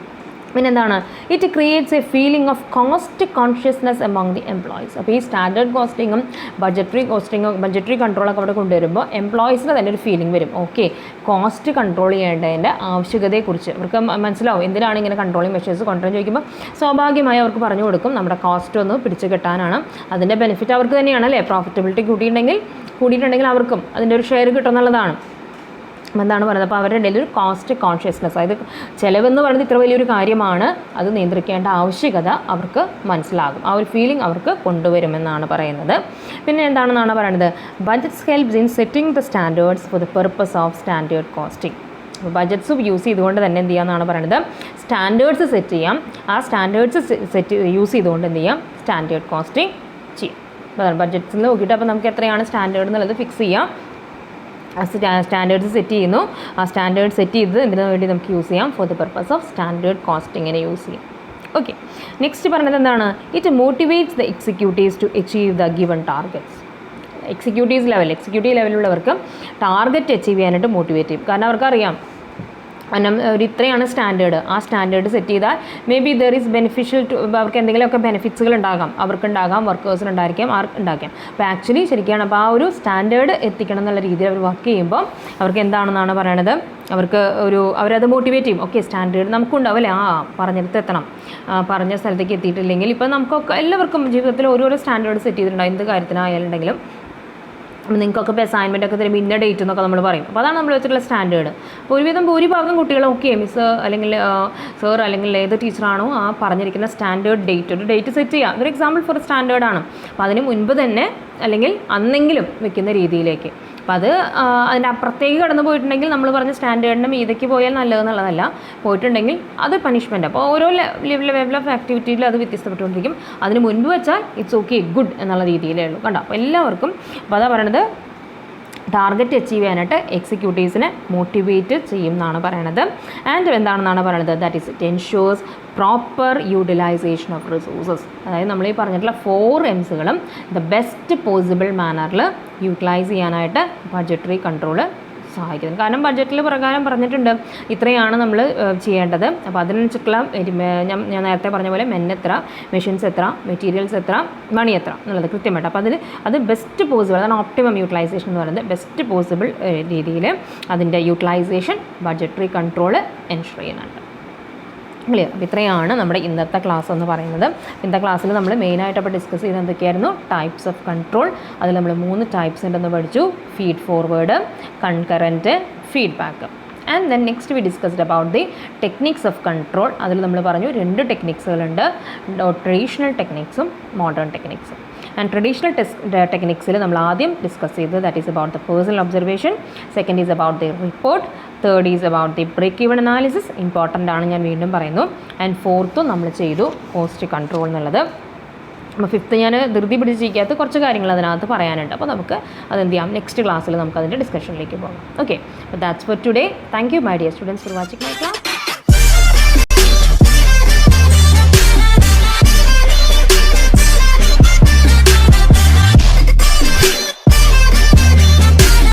പിന്നെന്താണ്? It creates A feeling of cost consciousness among the employees. അപ്പോൾ ഈ സ്റ്റാൻഡേർഡ് കോസ്റ്റിങ്ങും ബഡ്ജറ്ററി കൺട്രോളൊക്കെ അവിടെ കൊണ്ടുവരുമ്പോൾ എംപ്ലോയീസിന് തന്നെ ഒരു ഫീലിംഗ് വരും. ഓക്കെ, കോസ്റ്റ് കൺട്രോൾ ചെയ്യേണ്ടതിൻ്റെ ആവശ്യകതയെക്കുറിച്ച് അവർക്ക് മനസ്സിലാവും. എന്തിനാണ് ഇങ്ങനെ കൺട്രോളിങ് മെഷേഴ്സ് കൊണ്ടുവരാൻ ചോദിക്കുമ്പോൾ സ്വാഭാവികമായി അവർക്ക് പറഞ്ഞു കൊടുക്കും, നമ്മുടെ കോസ്റ്റ് ഒന്ന് പിടിച്ച് കിട്ടാനാണ്, അതിൻ്റെ ബെനിഫിറ്റ് അവർക്ക് തന്നെയാണ് അല്ലേ. പ്രോഫിറ്റബിലിറ്റി കൂടിയിട്ടുണ്ടെങ്കിൽ അവർക്കും അതിൻ്റെ ഒരു ഷെയർ കിട്ടുമെന്നുള്ളതാണ്. എന്താണ് പറയുന്നത്? അപ്പോൾ അവരുടെ ഇടയിൽ ഒരു കോസ്റ്റ് കോൺഷ്യസ്നെസ്, അതായത് ചിലവെന്ന് പറയുന്നത് ഇത്ര വലിയൊരു കാര്യമാണ്, അത് നിയന്ത്രിക്കേണ്ട ആവശ്യകത അവർക്ക് മനസ്സിലാകും. ആ ഒരു ഫീലിംഗ് അവർക്ക് കൊണ്ടുവരുമെന്നാണ് പറയുന്നത്. പിന്നെ എന്താണെന്നാണ് പറയുന്നത്? Budgets helps in setting the standards four the purpose of standard costing. Budgets use ചെയ്തുകൊണ്ട് തന്നെ എന്ത് ചെയ്യാമെന്നാണ് പറയുന്നത്? സ്റ്റാൻഡേർഡ്സ് സെറ്റ് ചെയ്യാം. ആ സ്റ്റാൻഡേർഡ്സ് യൂസ് ചെയ്തുകൊണ്ട് എന്ത് ചെയ്യാം? സ്റ്റാൻഡേർഡ് കോസ്റ്റിംഗ് ചെയ്യാം. അപ്പോൾ ബഡ്ജറ്റ്സിൽ നോക്കിയിട്ട് അപ്പോൾ നമുക്ക് എത്രയാണ് സ്റ്റാൻഡേർഡ് എന്നുള്ളത് ഫിക്സ് ചെയ്യാം. സ്റ്റാൻഡേർഡ്സ് സെറ്റ് ചെയ്യുന്നു. ആ സ്റ്റാൻഡേർഡ് സെറ്റ് ചെയ്ത് എന്തിനു വേണ്ടി നമുക്ക് യൂസ് ചെയ്യാം? For the purpose of standard കോസ്റ്റിങ്ങിനെ യൂസ് ചെയ്യാം. ഓക്കെ, നെക്സ്റ്റ് പറഞ്ഞത് എന്താണ്? It motivates the executives to achieve the given targets. Executive ലെവലിലുള്ള ടാർഗറ്റ് അച്ചീവ് ചെയ്യാനായിട്ട് മോട്ടിവേറ്റ് ചെയ്യും. കാരണം അവർക്കറിയാം ഒരു ഇത്രയാണ് സ്റ്റാൻഡേർഡ്, ആ സ്റ്റാൻഡേർഡ് സെറ്റ് ചെയ്താൽ may be there is beneficial to, അവർക്ക് എന്തെങ്കിലുമൊക്കെ ബെനിഫിറ്റ്സുകൾ ഉണ്ടാകാം, അവർക്കുണ്ടാകാം, വർക്കേഴ്സിനുണ്ടായിരിക്കാം, ആർക്കുണ്ടാക്കാം. അപ്പോൾ ആക്ച്വലി ശരിക്കാണ്. അപ്പോൾ ആ ഒരു സ്റ്റാൻഡേർഡ് എത്തിക്കണം എന്നുള്ള രീതിയിൽ അവർ വർക്ക് ചെയ്യുമ്പോൾ അവർക്ക് എന്താണെന്നാണ് പറയണത്? അവരത് മോട്ടിവേറ്റ് ചെയ്യും. ഓക്കെ, സ്റ്റാൻഡേർഡ് നമുക്കുണ്ടാവില്ലേ, പറഞ്ഞിടത്ത് എത്തണം, പറഞ്ഞ സ്ഥലത്തേക്ക് എത്തിയിട്ടില്ലെങ്കിൽ ഇപ്പോൾ നമുക്കൊക്കെ എല്ലാവർക്കും ജീവിതത്തിൽ ഓരോരോ സ്റ്റാൻഡേർഡ് സെറ്റ് ചെയ്തിട്ടുണ്ടാകും. എന്ത് കാര്യത്തിനായാലുണ്ടെങ്കിലും അപ്പോൾ നിങ്ങൾക്കൊക്കെ ഇപ്പോൾ അസൈൻമെൻ്റ് ഒക്കെ തരുമ്പോൾ ഇന്ന ഡേറ്റ് എന്നൊക്കെ നമ്മൾ പറയും. അപ്പോൾ അതാണ് നമ്മൾ വെച്ചിട്ടുള്ള സ്റ്റാൻഡേർഡ്. അപ്പോൾ ഭൂരിഭാഗം കുട്ടികൾ ഓക്കെ മിസ് അല്ലെങ്കിൽ സർ അല്ലെങ്കിൽ ഏത് ടീച്ചറാണോ ആ പറഞ്ഞിരിക്കുന്ന സ്റ്റാൻഡേർഡ് ഒരു ഡേറ്റ് സെറ്റ് ചെയ്യുക. അതൊരു എക്സാമ്പിൾ ഫോർ സ്റ്റാൻഡേർഡാണ്. അപ്പോൾ അതിന് മുൻപ് തന്നെ അല്ലെങ്കിൽ അന്നെങ്കിലും വെക്കുന്ന രീതിയിലേക്ക് അപ്പോൾ അത് അതിൻ്റെ അപ്പുറത്തേക്ക് കടന്നു പോയിട്ടുണ്ടെങ്കിൽ നമ്മൾ പറഞ്ഞ സ്റ്റാൻഡേർഡിന് മീതയ്ക്ക് പോയാൽ നല്ലതെന്നുള്ളതല്ല, പോയിട്ടുണ്ടെങ്കിൽ അത് പണിഷ്മെൻറ്റ്. അപ്പോൾ ഓരോ ലെവൽ ഓഫ് ആക്ടിവിറ്റിയിലും അത് വ്യത്യസ്തപ്പെട്ടുകൊണ്ടിരിക്കും. അതിന് മുൻപ് വെച്ചാൽ ഇറ്റ്സ് ഓക്കെ ഗുഡ് എന്നുള്ള രീതിയിലേ ഉള്ളൂ. കണ്ടോ? അപ്പോൾ എല്ലാവർക്കും അപ്പോൾ അതാ പറയണത് ടാർഗറ്റ് അച്ചീവ് ചെയ്യാനായിട്ട് എക്സിക്യൂട്ടീവ്സിനെ മോട്ടിവേറ്റ് ചെയ്യും എന്നാണ് പറയണത്. ആൻഡ് എന്താണെന്നാണ് പറയണത്, that is it ensures proper utilisation of resources. അതായത് നമ്മൾ ഈ പറഞ്ഞിട്ടുള്ള 4 Msകളും ദ ബെസ്റ്റ് പോസിബിൾ മാനറിൽ യൂട്ടിലൈസ് ചെയ്യാനായിട്ട് ബഡ്ജറ്ററി കൺട്രോൾ സഹായിക്കുന്നത്. കാരണം ബഡ്ജറ്റിൽ പ്രകാരം പറഞ്ഞിട്ടുണ്ട് ഇത്രയാണ് നമ്മൾ ചെയ്യേണ്ടത്. അപ്പോൾ അതിനനുസരിച്ചുള്ള ഞാൻ നേരത്തെ പറഞ്ഞ പോലെ മെൻ എത്ര, മെഷീൻസ് എത്ര, മെറ്റീരിയൽസ് എത്ര, മണി എത്ര എന്നുള്ളത് കൃത്യമായിട്ട്. അപ്പോൾ അത് ബെസ്റ്റ് പോസിബിൾ, അതാണ് ഓപ്റ്റിമം യൂട്ടിലൈസേഷൻ എന്ന് പറയുന്നത്. ബെസ്റ്റ് പോസിബിൾ രീതിയിൽ അതിൻ്റെ യൂട്ടിലൈസേഷൻ ബഡ്ജറ്ററി കൺട്രോൾ എൻഷുർ ചെയ്യുന്നുണ്ട്. ക്ലിയർ? അപ്പോൾ ഇത്രയാണ് നമ്മുടെ ഇന്നത്തെ ക്ലാസ് എന്ന് പറയുന്നത്. ഇന്നത്തെ ക്ലാസ്സിൽ നമ്മൾ മെയിനായിട്ട് അപ്പോൾ ഡിസ്കസ് ചെയ്ത് എന്തൊക്കെയായിരുന്നു, ടൈപ്സ് ഓഫ് കൺട്രോൾ. അതിൽ നമ്മൾ 3 ടൈപ്സ് ഉണ്ടെന്ന് പഠിച്ചു. Feed forward, concurrent, feedback. And then next we discussed about the techniques of control. അതിൽ നമ്മൾ പറഞ്ഞു 2 ടെക്നിക്സുകളുണ്ട്, ട്രഡീഷണൽ ടെക്നിക്സും മോഡേൺ ടെക്നിക്സും. ആൻഡ് ട്രഡീഷണൽ ടെക്നിക്സിൽ നമ്മൾ ആദ്യം ഡിസ്കസ് ചെയ്തത് that is about the personal observation, second is about the report, third is about the break even analysis, important ആണ് ഞാൻ വീണ്ടും പറയുന്നു. ആൻഡ് ഫോർത്തും നമ്മൾ ചെയ്തു കോസ്റ്റ് കൺട്രോൾ എന്നുള്ളത്. അപ്പോൾ 5th ഞാൻ ധൃതി പിടിച്ചിരിക്കാത്ത കുറച്ച് കാര്യങ്ങൾ അതിനകത്ത് പറയാനുണ്ട്. അപ്പോൾ നമുക്ക് അതെന്ത് ചെയ്യാം, നെക്സ്റ്റ് ക്ലാസ്സിൽ നമുക്ക് അതിൻ്റെ ഡിസ്കഷനിലേക്ക് പോകാം. ഓക്കെ, അപ്പോൾ that's for today. Thank you my dear students for watching my class.